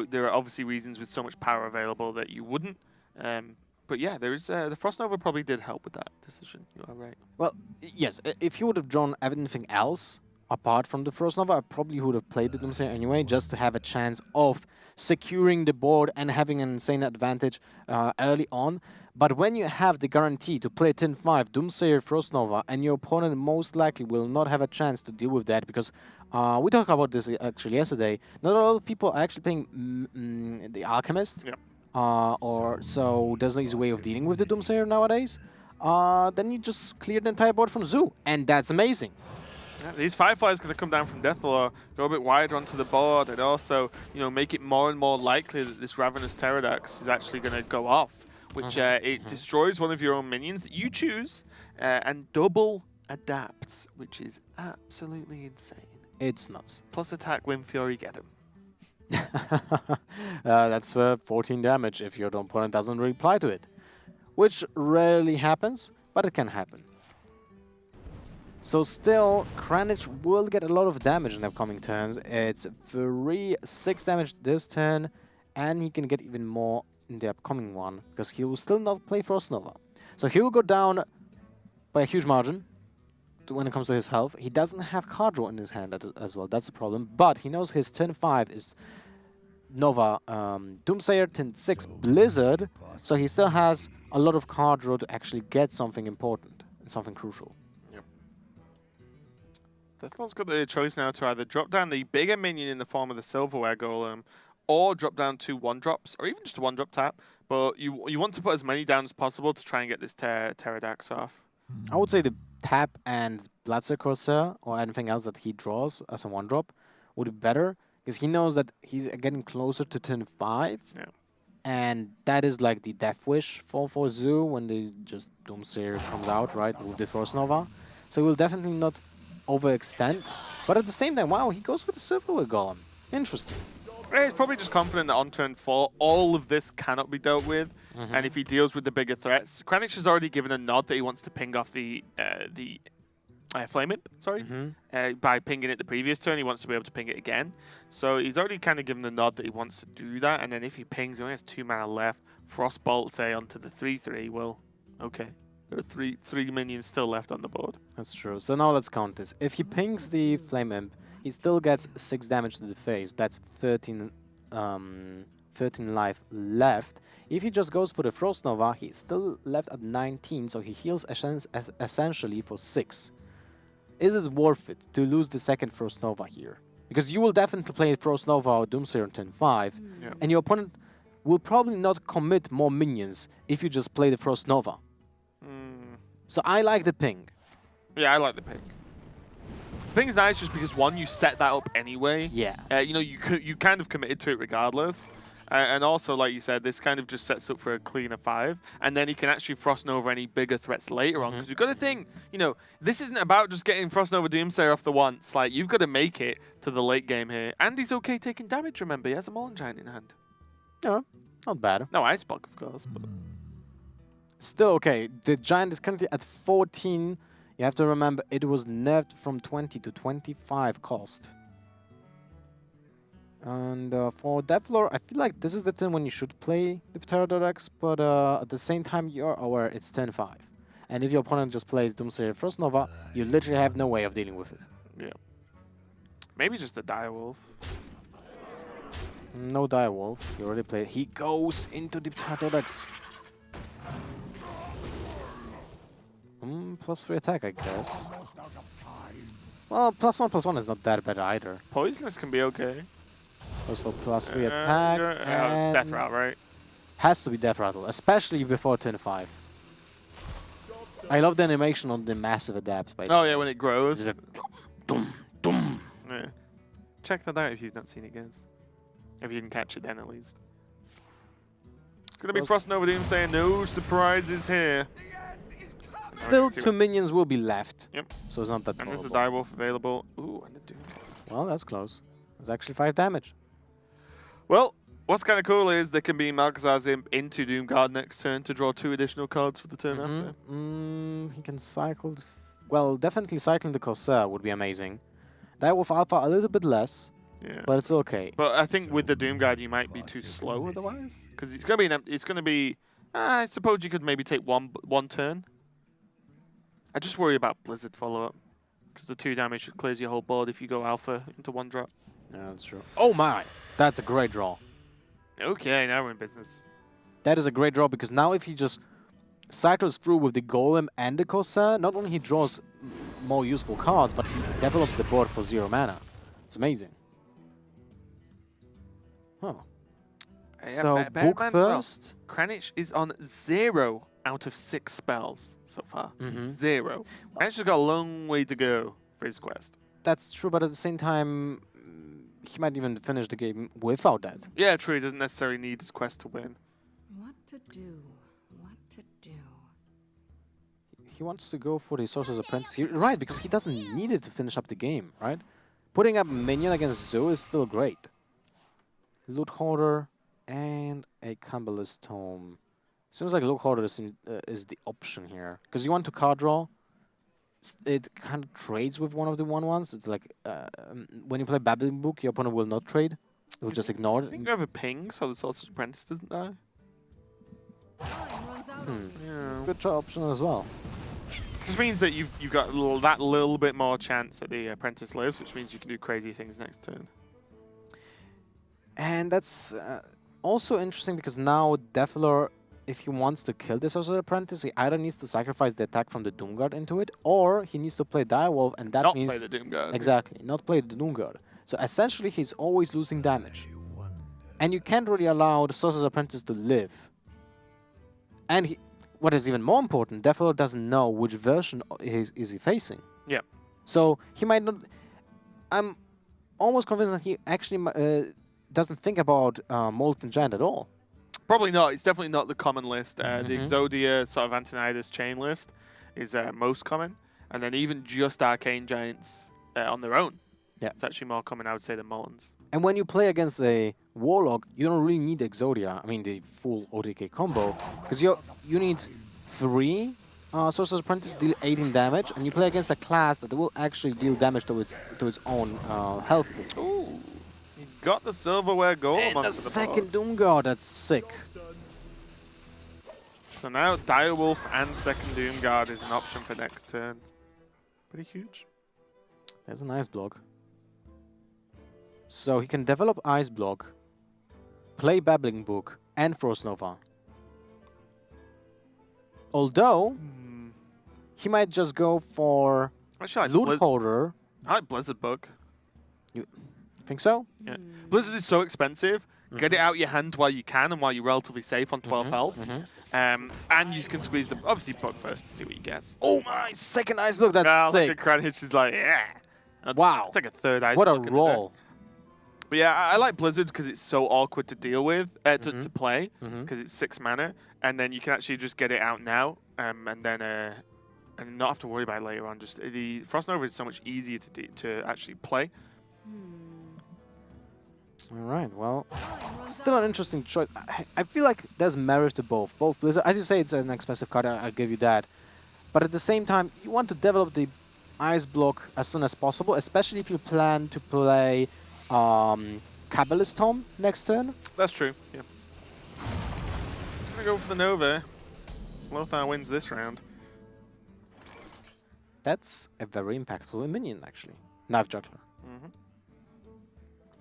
there are obviously reasons with so much power available that you wouldn't. But yeah, there is the Frost Nova probably did help with that decision. You are right. Well, yes, if you would have drawn anything else apart from the Frost Nova, I probably would have played the Doomsayer anyway, just to have a chance of securing the board and having an insane advantage early on. But when you have the guarantee to play turn 5 Doomsayer Frost Nova, and your opponent most likely will not have a chance to deal with that, because we talked about this actually yesterday, not a lot of people are actually playing the Alchemist. Yeah. Or so there's an easy way of dealing with the Doomsayer nowadays. Then you just clear the entire board from Zoo, and that's amazing. Yeah, these Fireflies going to come down from DeathLord, go a bit wider onto the board, and also make it more and more likely that this Ravenous Pterodax is actually going to go off, which it destroys one of your own minions that you choose and double adapts, which is absolutely insane. It's nuts. Plus attack, win, Fury, get him. That's 14 damage if your opponent doesn't reply to it, which rarely happens, but it can happen. So still, Cranic will get a lot of damage in the upcoming turns. It's 6 damage this turn, and he can get even more in the upcoming one, because he will still not play Frost Nova. So he will go down by a huge margin when it comes to his health. He doesn't have card draw in his hand as well, that's a problem. But he knows his turn 5 is Nova Doomsayer, turn 6 Blizzard, so he still has a lot of card draw to actually get something important and something crucial. DeathLord's got the choice now to either drop down the bigger minion in the form of the Silverware Golem, or drop down 2 1-drops, or even just a 1-drop tap. But you want to put as many down as possible to try and get this Pterodax off. I would say the tap and Bloodseer Corsair, or anything else that he draws as a 1-drop, would be better, because he knows that he's getting closer to turn 5. Yeah. And that is like the death wish for Zoo when the just Doomsayer comes out, right, with the Frost Nova. So he will definitely not overextend, but at the same time, wow, he goes with the Silverware Golem. Interesting. Yeah, he's probably just confident that on turn 4, all of this cannot be dealt with, and if he deals with the bigger threats, Cranic has already given a nod that he wants to ping off the Flame Imp, sorry. By pinging it the previous turn, he wants to be able to ping it again. So he's already kind of given the nod that he wants to do that, and then if he pings, he only has 2 mana left, Frostbolt, say, onto the 3/3, well, okay. There are three minions still left on the board. That's true. So now let's count this. If he pings the Flame Imp, he still gets 6 damage to the face. That's 13 life left. If he just goes for the Frost Nova, he's still left at 19, so he heals essentially for 6. Is it worth it to lose the second Frost Nova here? Because you will definitely play Frost Nova or Doomsayer on turn 5, and your opponent will probably not commit more minions if you just play the Frost Nova. So I like the ping. Yeah, I like the ping. The ping's nice just because, one, you set that up anyway. Yeah. You kind of committed to it regardless. And also, like you said, this kind of just sets up for a cleaner 5. And then he can actually Frost Nova any bigger threats later on. Because you've got to think, this isn't about just getting Frost Nova Doomsayer off the once. Like, you've got to make it to the late game here. And he's okay taking damage, remember. He has a Mauling Giant in hand. Yeah, not bad. No, Ice Block, of course. But Still okay. The Giant is currently at 14. You have to remember it was nerfed from 20 to 25 cost. And for DeathLord, I feel like this is the turn when you should play the Pterodactyl, but at the same time you're aware it's turn 5. And if your opponent just plays Doomsayer Frost Nova, you literally have no way of dealing with it. Yeah. Maybe just a Direwolf. No Direwolf. You already played. He goes into the Pterodactyl. +3 attack, I guess. Well, +1/+1 is not that bad either. Poisonous can be okay. Also +3 attack. And Death Rattle, right? has to be Death Rattle, especially before turn 5. I love the animation on the massive adapt. By Oh yeah, when it grows. It's like, dum, dum. Yeah. Check that out if you've not seen it, guys. If you can catch it then, at least. It's gonna be Frost Nova Doom saying no surprises here. Still, 2 minions will be left. Yep. So it's not that And there's a horrible. Direwolf available. Ooh, and a Doom. Well, that's close. It's actually 5 damage. Well, what's kind of cool is they can be Malkazar's Imp into Doomguard next turn to draw 2 additional cards for the turn after. He can cycle. Well, definitely cycling the Corsair would be amazing. Direwolf Alpha a little bit less, Yeah. but it's okay. But I think with the Doomguard you might be too slow otherwise, because it's gonna be. I suppose you could maybe take one turn. I just worry about Blizzard follow-up, because the 2 damage clears your whole board if you go Alpha into 1 drop. Yeah, that's true. Oh my! That's a great draw. Okay, now we're in business. That is a great draw because now if he just cycles through with the Golem and the Corsair, not only he draws more useful cards, but he develops the board for 0 mana. It's amazing. Oh. Yeah, So, bear in book mind as well, first. Cranic is on 0 out of 6 spells so far. 0. Cranic's just got a long way to go for his quest. That's true, but at the same time, he might even finish the game without that. Yeah, true. He doesn't necessarily need his quest to win. What to do? What to do? He wants to go for the Sorcerer's Apprentice here. Right, because he doesn't need it to finish up the game, right? Putting up Minion against Zoo is still great. Loot Hoarder and a Cumberless Tome. Seems like Loot Hoarder is the option here. Because you want to card draw. It kind of trades with one of the 1/1s. It's like when you play Babbling Book, your opponent will not trade. It will just ignore I it. think you have a ping so the Sorcerer's Apprentice doesn't die. Time runs out on me. Yeah. Good option as well. Just means that you've got that little bit more chance that the Apprentice lives, which means you can do crazy things next turn. And that's also interesting because now DeathLord, if he wants to kill the Sorcerer's Apprentice, he either needs to sacrifice the attack from the Doomguard into it, or he needs to play Direwolf, and that Not means... play the Doomguard. Exactly, not play the Doomguard. So essentially, he's always losing damage. And you can't really allow the Sorcerer's Apprentice to live. And what is even more important, DeathLord doesn't know which version is he facing. Yep. So he might not... I'm almost convinced that he actually doesn't think about Molten Giant at all. Probably not. It's definitely not the common list. The Exodia sort of Antonidas chain list is most common. And then even just Arcane Giants on their own. Yeah. It's actually more common, I would say, than Moltens. And when you play against a Warlock, you don't really need Exodia. I mean, the full OTK combo. Because you need 3 Sorcerer's Apprentice to deal 18 damage. And you play against a class that will actually deal damage to its own health pool. Ooh. You got the Silverware Golem And onto a the second board. Doomguard, that's sick. So now Direwolf and second Doomguard is an option for next turn. Pretty huge. There's an Ice Block. So he can develop Ice Block, play Babbling Book, and Frost Nova. Although, he might just go for Actually, I like Loot Holder. I like Blizzard Book. You think so? Yeah. Blizzard is so expensive. Get it out your hand while you can and while you're relatively safe on 12 health. And you can squeeze the obviously Book first to see what you guess. Oh my, second Ice Block, that's Look sick. at Cranic is like, yeah. Wow. It's like a third Ice What a Block in there. roll. But yeah, I like Blizzard because it's so awkward to deal with, to play, because it's 6 mana, and then you can actually just get it out now, and then and not have to worry about it later on. Just the Frost Nova is so much easier to actually play. All right, well, still an interesting choice. I feel like there's merit to both. Both Blizzard, as you say, it's an expensive card, I'll give you that. But at the same time, you want to develop the ice block as soon as possible, especially if you plan to play Kabbalist Tome next turn. That's true, yeah. Just gonna go for the Nova. Lothar wins this round. That's a very impactful minion, actually. Knife Juggler.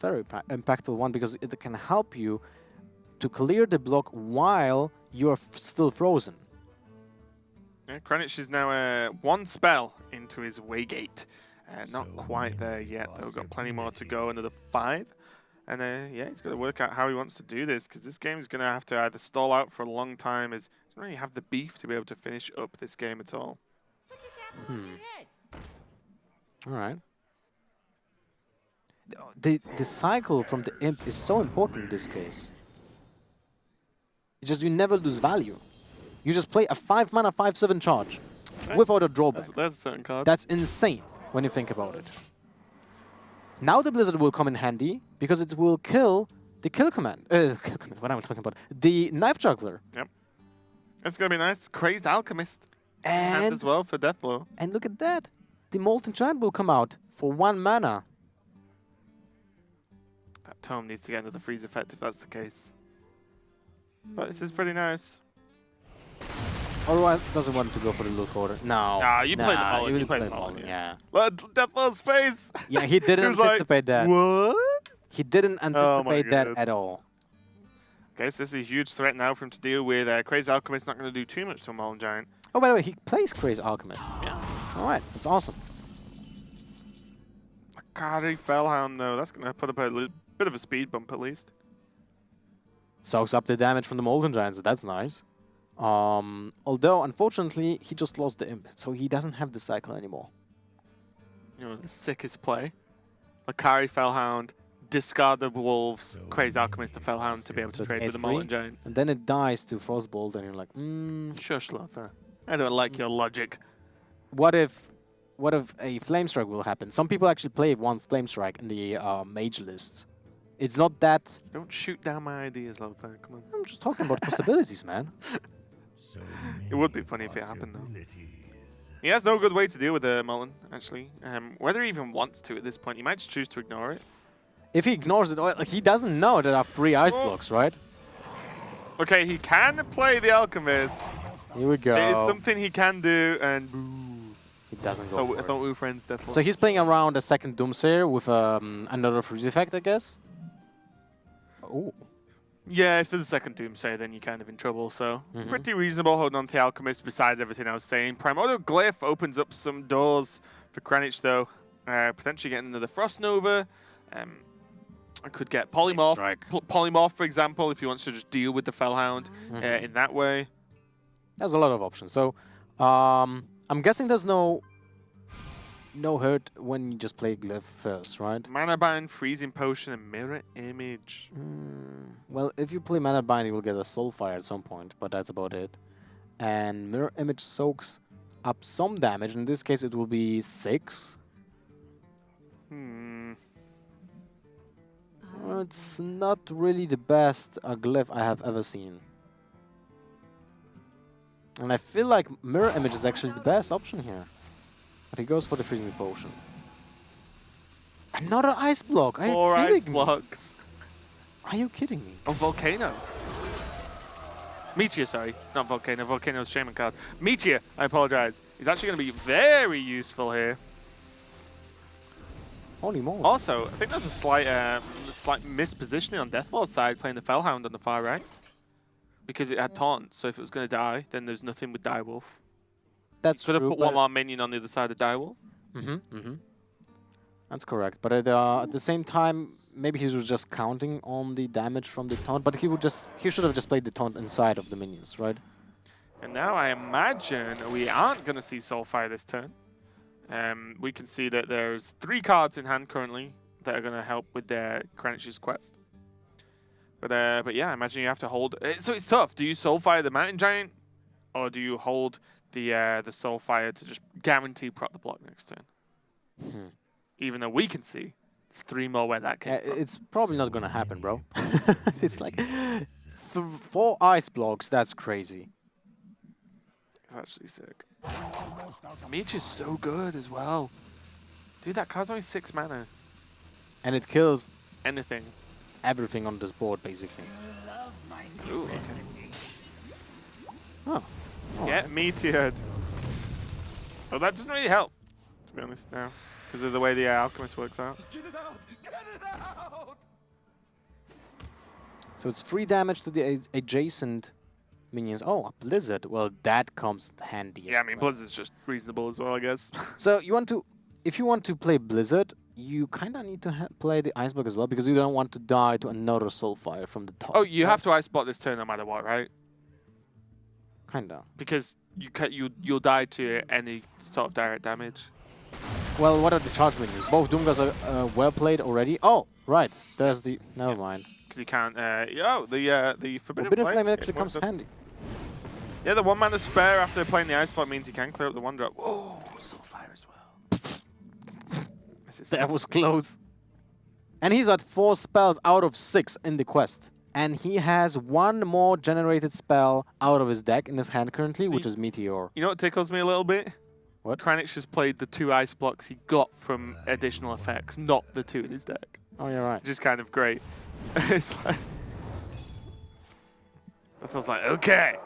Very impactful one because it can help you to clear the block while you're still frozen. Yeah, Cranic is now one spell into his Waygate. Not quite there yet, though. Got plenty more to go, another 5. And yeah, he's got to work out how he wants to do this, because this game is going to have to either stall out for a long time, as he doesn't really have the beef to be able to finish up this game at all. All right. The cycle from the imp is so important in this case. It's just you never lose value. You just play a 5 mana 5/7 charge without a drawback. That's a certain card. That's insane when you think about it. Now the Blizzard will come in handy because it will kill the kill command. What am I talking about? The Knife Juggler. Yep. It's gonna be nice. Crazed Alchemist. And as well for DeathLord. And look at that. The Molten Giant will come out for 1 mana. That Tome needs to get into the freeze effect if that's the case. But this is pretty nice. Otherwise, doesn't want to go for the loot order. No. Nah, you played the Mullen. he You played the Mullen, Mullen, yeah. Look at DeathLord's face. Yeah, he didn't He was like, anticipate that. What? He didn't anticipate that God. at all. Okay, so this is a huge threat now for him to deal with. Crazy Alchemist not going to do too much to a Mullen Giant. Oh, by the way, he plays Crazy Alchemist. Yeah. All right, that's awesome. Akari Fellhound, though. That's going to put up a bit of a speed bump at least. Soaks up the damage from the Molten Giants. That's nice. Although, unfortunately, he just lost the Imp, so he doesn't have the cycle anymore. You know, the sickest play. Akari Fellhound, discard the Wolves, Crazy Alchemist, the Fellhound to be able to trade with the Mullen Giant. And then it dies to Frostbolt, and you're like, Shush, Lothar. I don't like your logic. What if a Flame Strike will happen? Some people actually play one Flame Strike in the mage lists. It's not that... Don't shoot down my ideas, Lothar. Come on. I'm just talking about possibilities, man. It would be funny if it happened, though. He has no good way to deal with the Mullen, actually. Whether he even wants to at this point, he might just choose to ignore it. If he ignores it, like, he doesn't know there are 3 ice blocks, right? Okay, he can play the Alchemist. Here we go. It is something he can do, and boo. He doesn't go for I thought we were friends, DeathLord. So he's playing around a second Doomsayer with another freeze effect, I guess. Oh. Yeah, if there's a second Doomsayer, then you're kind of in trouble, so pretty reasonable holding on to the Alchemist besides everything I was saying. Primordial Glyph opens up some doors for Cranic, though. Potentially getting another Frost Nova. I could get Polymorph. Polymorph, for example, if he wants to just deal with the Fellhound in that way. There's a lot of options. So, I'm guessing there's no hurt when you just play Glyph first, right? Mana Bind, Freezing Potion, and Mirror Image. Well, if you play Mana Bind, you will get a Soulfire at some point, but that's about it. And Mirror Image soaks up some damage. In this case, it will be 6. Well, it's not really the best Glyph I have ever seen. And I feel like Mirror Image is actually the best option here. But he goes for the Freezing Potion. Another Ice Block! Are you 4 kidding Ice me? Blocks. Are you kidding me? Oh, Volcano. Meteor, sorry. Not Volcano. Volcano's Shaman card. Meteor, I apologize. He's actually going to be very useful here. Holy moly. Also, I think there's a slight mispositioning on DeathLord's side playing the Fellhound on the far right. Because it had Taunt, so if it was going to die, then there's nothing with Direwolf. That's Could have true, put one more minion on the other side of Direwolf. That's correct. But at the same time, maybe he was just counting on the damage from the taunt. But he should have just played the taunt inside of the minions, right? And now I imagine we aren't going to see Soulfire this turn. We can see that there's 3 cards in hand currently that are going to help with their Kranic's quest. But yeah, I imagine you have to hold. So it's tough. Do you Soulfire the Mountain Giant, or do you hold the Soulfire to just guarantee proc the block next turn? Even though we can see There's 3 more where that came from. It's probably not gonna happen, bro. It's like 4 ice blocks. That's crazy. It's actually sick. Meech is so good as well. Dude, that card's only 6 mana. And it kills Anything. everything on this board, basically. Ooh, okay. Oh. Get meteored. Oh, that doesn't really help, to be honest, now. Because of the way the Alchemist works out. Get it out! Get it out! So it's 3 damage to the adjacent minions. Oh, a Blizzard. Well, that comes handy. Yeah, I as mean, well. Blizzard's just reasonable as well, I guess. So you want to, if you want to play Blizzard, you kind of need to play the Ice Block as well, because you don't want to die to another Soulfire from the top. Oh, you have to ice block this turn no matter what, right? Kinda. Because you'll die to any sort of direct damage. Well, what are the charge minions? Both Doomguns are well played already. Oh, right. There's the. Never mind. Because you can't. The Forbidden Forbidden Flame Flame actually works comes up. handy. Yeah, the 1 mana spare after playing the ice block means you can clear up the 1-drop. Whoa, Soulfire as well. This is That was close. And he's at 4 spells out of 6 in the quest. And he has 1 more generated spell out of his deck in his hand currently, which is Meteor. You know what tickles me a little bit? What? Cranic just played the 2 ice blocks he got from additional effects, not the 2 in his deck. Oh, you're right. Which is kind of great. It's like... That was like, okay,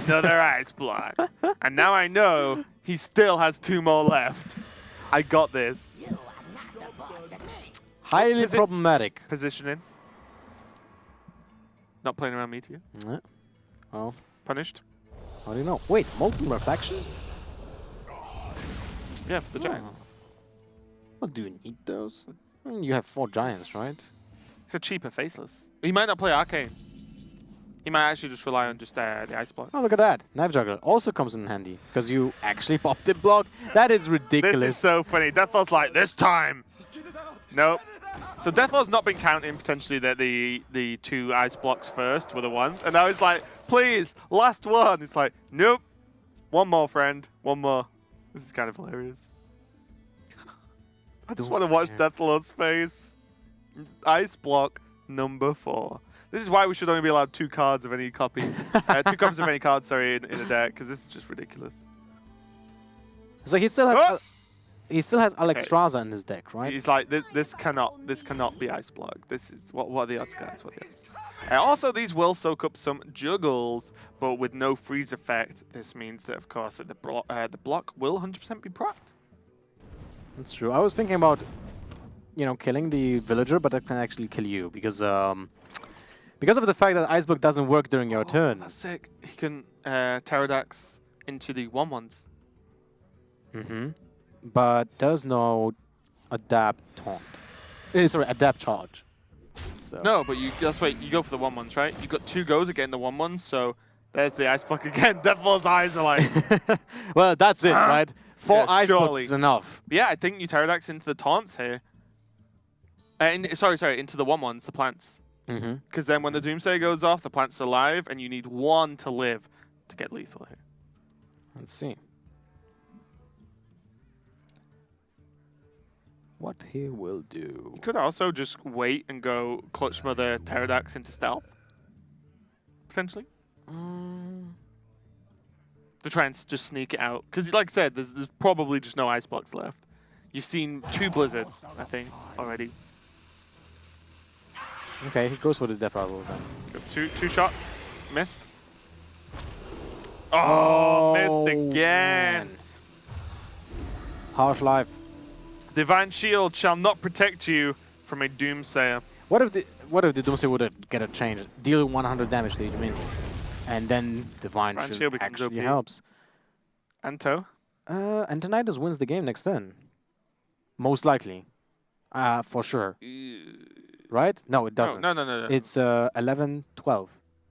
another ice block. And now I know he still has 2 more left. I got this. Highly problematic. Positioning. Not playing around Meteor. Yeah. Oh, Punished. how do you know? Wait, Molten Reflection? Yeah, for the Giants. Well, do you need those? I mean, you have 4 Giants, right? It's a cheaper Faceless. He might not play Arcane. He might actually just rely on just the ice block. Oh, look at that. Knife Juggler also comes in handy, because you actually popped the block. That is ridiculous. This is so funny. DeathLord's like, this time. Nope. So DeathLord's not been counting potentially that the 2 ice blocks first were the ones. And now he's like, please, last one. It's like, nope. 1 more, friend. 1 more. This is kind of hilarious. I just want to watch DeathLord's face. Ice block number 4. This is why we should only be allowed 2 cards of any copy. 2 copies of any card, sorry, in a deck, because this is just ridiculous. So he still has, he still has Alexstrasza in his deck, right? He's like, this cannot be ice block. This is what are the odds, guys? What are the odds? Also, these will soak up some juggles, but with no freeze effect. This means that, of course, that the block will 100% be procced. That's true. I was thinking about, you know, killing the villager, but that can actually kill you because of the fact that Ice Block doesn't work during your turn. That's sick. He can Pterodax into the 1/1s. Mm-hmm. But does no adapt taunt. Sorry, adapt charge. So. No, but that's why you go for the 1/1s, right? You got 2 goes again the 1/1s, so there's the ice block again. DeathLord's eyes are like. Well, that's it, right? 4 Yeah, ice blocks surely. is enough. Yeah, I think you Pterodax into the taunts here. Sorry, into the 1/1s, the plants. Mm-hmm. Because then when the Doomsayer goes off, the plant's alive, and you need 1 to live to get lethal here. Let's see. What he will do. You could also just wait and go Clutch Mother Pterodax into stealth. Potentially. To try and just sneak it out. Because like I said, there's probably just no ice blocks left. You've seen 2 blizzards, I think, already. Okay, he goes for the Death Rattle then. Goes two shots. Missed. Oh, missed again. Man. Harsh life. Divine Shield shall not protect you from a Doomsayer. What if the Doomsayer would have get a change? Deal 100 damage to each minion. And then Divine Shield becomes actually OP. helps. Anto? Antonidas wins the game next turn. Most likely. For sure. Right? No, it doesn't. No. It's 11, 12.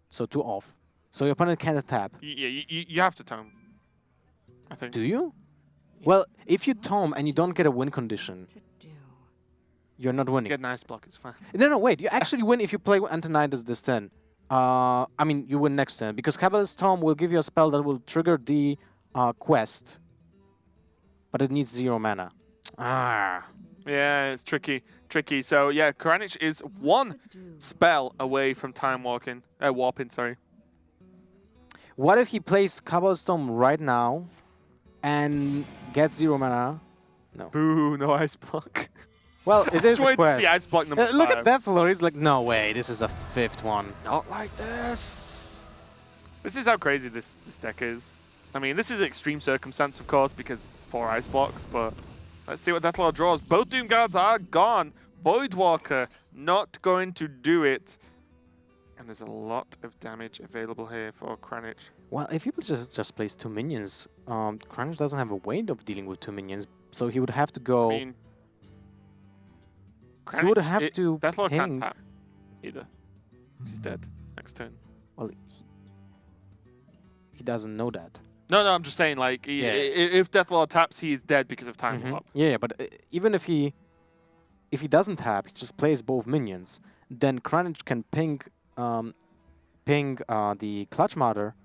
So 2 off. So your opponent can't tap. Yeah, you have to tome. I think. Do you? Well, if you tome and you don't get a win condition, To do. you're not winning. Get an ice block, it's fine. No, wait. You actually win if you play Antonidas this turn. I mean, you win next turn. Because Cabalist Tome will give you a spell that will trigger the quest. But it needs 0 mana. Ah. Yeah, it's tricky. So yeah, Cranic is one spell away from time warping. Sorry. What if he plays Cobblestone right now and gets 0 mana? No. Boo! No ice block. Well, it is Just a wait to quest. see ice block number 5. Look at DeathLord. He's like, no way, this is a 5th one. Not like this. This is how crazy this deck is. I mean, this is extreme circumstance, of course, because 4 ice blocks, but let's see what DeathLord draws. Both Doom Guards are gone. Voidwalker not going to do it. And there's a lot of damage available here for Cranic. Well, if he just plays 2 minions, Cranic doesn't have a way of dealing with 2 minions, so he would have to go... I mean, he would have to DeathLord can't ping. tap either. He's dead next turn. Well, he doesn't know that. No, I'm just saying, like, if DeathLord taps, he is dead because of time warp. Yeah, but even if he doesn't tap, he just plays both minions, then Cranic can ping the Clutch Martyr,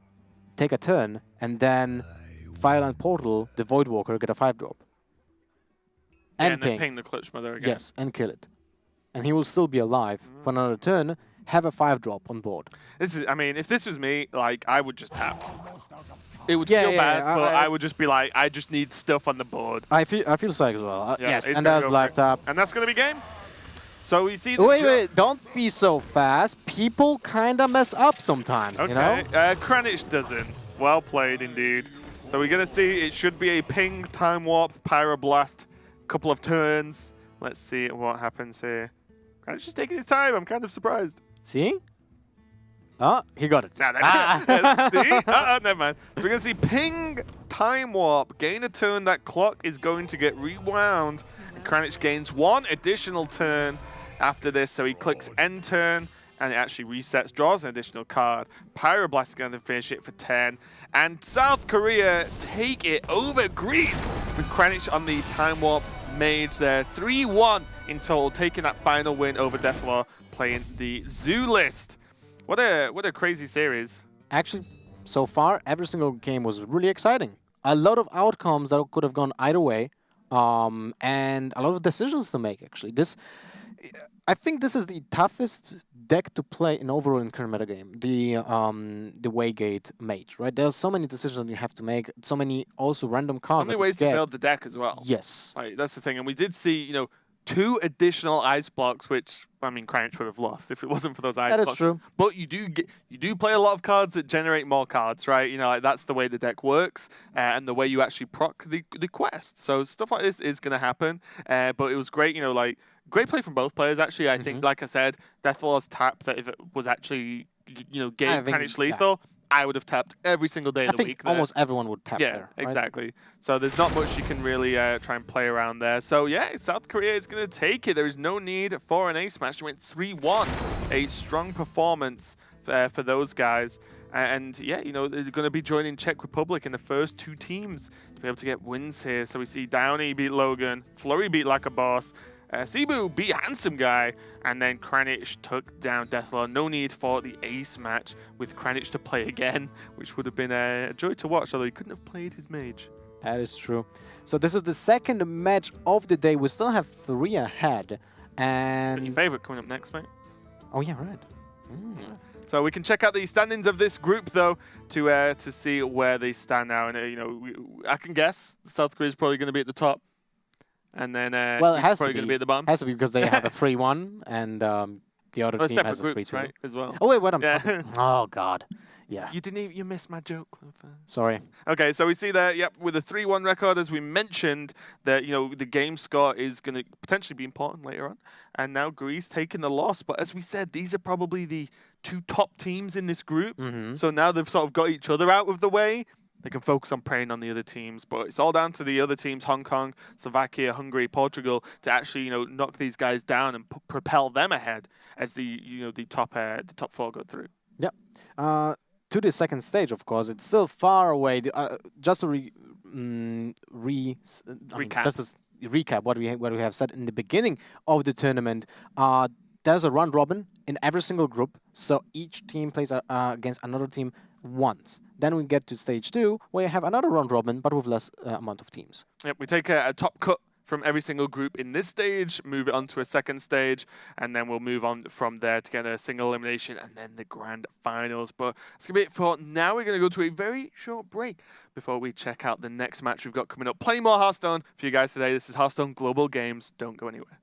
take a turn, and then Fireland Portal, the Voidwalker, get a 5-drop. And then ping the Clutch Mother again. Yes, and kill it. And he will still be alive for another turn, have a 5-drop on board. I mean, if this was me, like, I would just tap. It would feel bad, but I would just be like, I just need stuff on the board. I feel so as well. Yes, and gonna that's go live tap. And that's going to be game. So we see the Wait, don't be so fast. People kind of mess up sometimes, okay. you know? Cranic doesn't. Well played, indeed. So we're going to see it should be a ping, time warp, pyroblast, couple of turns. Let's see what happens here. Cranic just taking his time. I'm kind of surprised. See? Oh, he got it. Nah, see? Never mind. We're going to see ping, time warp, gain a turn. That clock is going to get rewound. And Cranic gains 1 additional turn after this. So he clicks end turn, and it actually resets, draws an additional card. Pyroblast is going to finish it for 10. And South Korea take it over Greece with Cranic on the time warp mage there. 3-1 in total, taking that final win over DeathLord, playing the Zoo list. What a crazy series. Actually, so far, every single game was really exciting. A lot of outcomes that could have gone either way, and a lot of decisions to make, actually. I think this is the toughest deck to play in overall in current metagame, the Waygate mage, right? There's so many decisions that you have to make, so many also random cards. So many ways to build the deck as well. Yes. Right, that's the thing. And we did see, 2 additional ice blocks, which, I mean, Cranic would have lost if it wasn't for those ice blocks. That is true. But you do play a lot of cards that generate more cards, right? Like that's the way the deck works, and the way you actually proc the quest. So stuff like this is going to happen. But it was great, great play from both players, actually. I think, like I said, DeathLord's tap, that if it was actually, gave Cranic lethal, I would have tapped every single day of the week. I think almost everyone would tap there. Yeah, exactly. So there's not much you can really try and play around there. So yeah, South Korea is going to take it. There is no need for an ace match. It went 3-1. A strong performance for those guys. And yeah, they're going to be joining Czech Republic in the first 2 teams to be able to get wins here. So we see Dioni beat Logan, Flurry beat LikeABoss, Cebu beat Handsome Guy, and then Cranic took down DeathLord. No need for the ace match with Cranic to play again, which would have been a joy to watch, although he couldn't have played his mage. That is true. So this is the second match of the day. We still have 3 ahead. And Your favorite coming up next, mate? Oh yeah, right. So we can check out the standings of this group, though, to see where they stand now. And I can guess South Korea is probably going to be at the top. And then well, it has probably going to be at the bottom. Has to be because they have a 3-1 and the other team has a 3-2. Groups, right, as well. Oh wait, what oh god. Yeah. You missed my joke, Luther. Sorry. Okay, so we see there, with a 3-1 record, as we mentioned, that the game score is going to potentially be important later on. And now Greece taking the loss. But as we said, these are probably the 2 top teams in this group. So now they've sort of got each other out of the way. They can focus on preying on the other teams, but it's all down to the other teams, Hong Kong, Slovakia, Hungary, Portugal, to actually, knock these guys down and propel them ahead as the top 4 go through. Yep. To the second stage, of course, it's still far away. Just to recap what we have said in the beginning of the tournament. There's a round robin in every single group, so each team plays against another team once. Then we get to stage 2, where you have another round robin, but with less amount of teams. Yep, we take a top cut from every single group in this stage, move it on to a second stage, and then we'll move on from there to get a single elimination and then the grand finals. But that's going to be it for now. We're going to go to a very short break before we check out the next match we've got coming up. Plenty more Hearthstone for you guys today. This is Hearthstone Global Games. Don't go anywhere.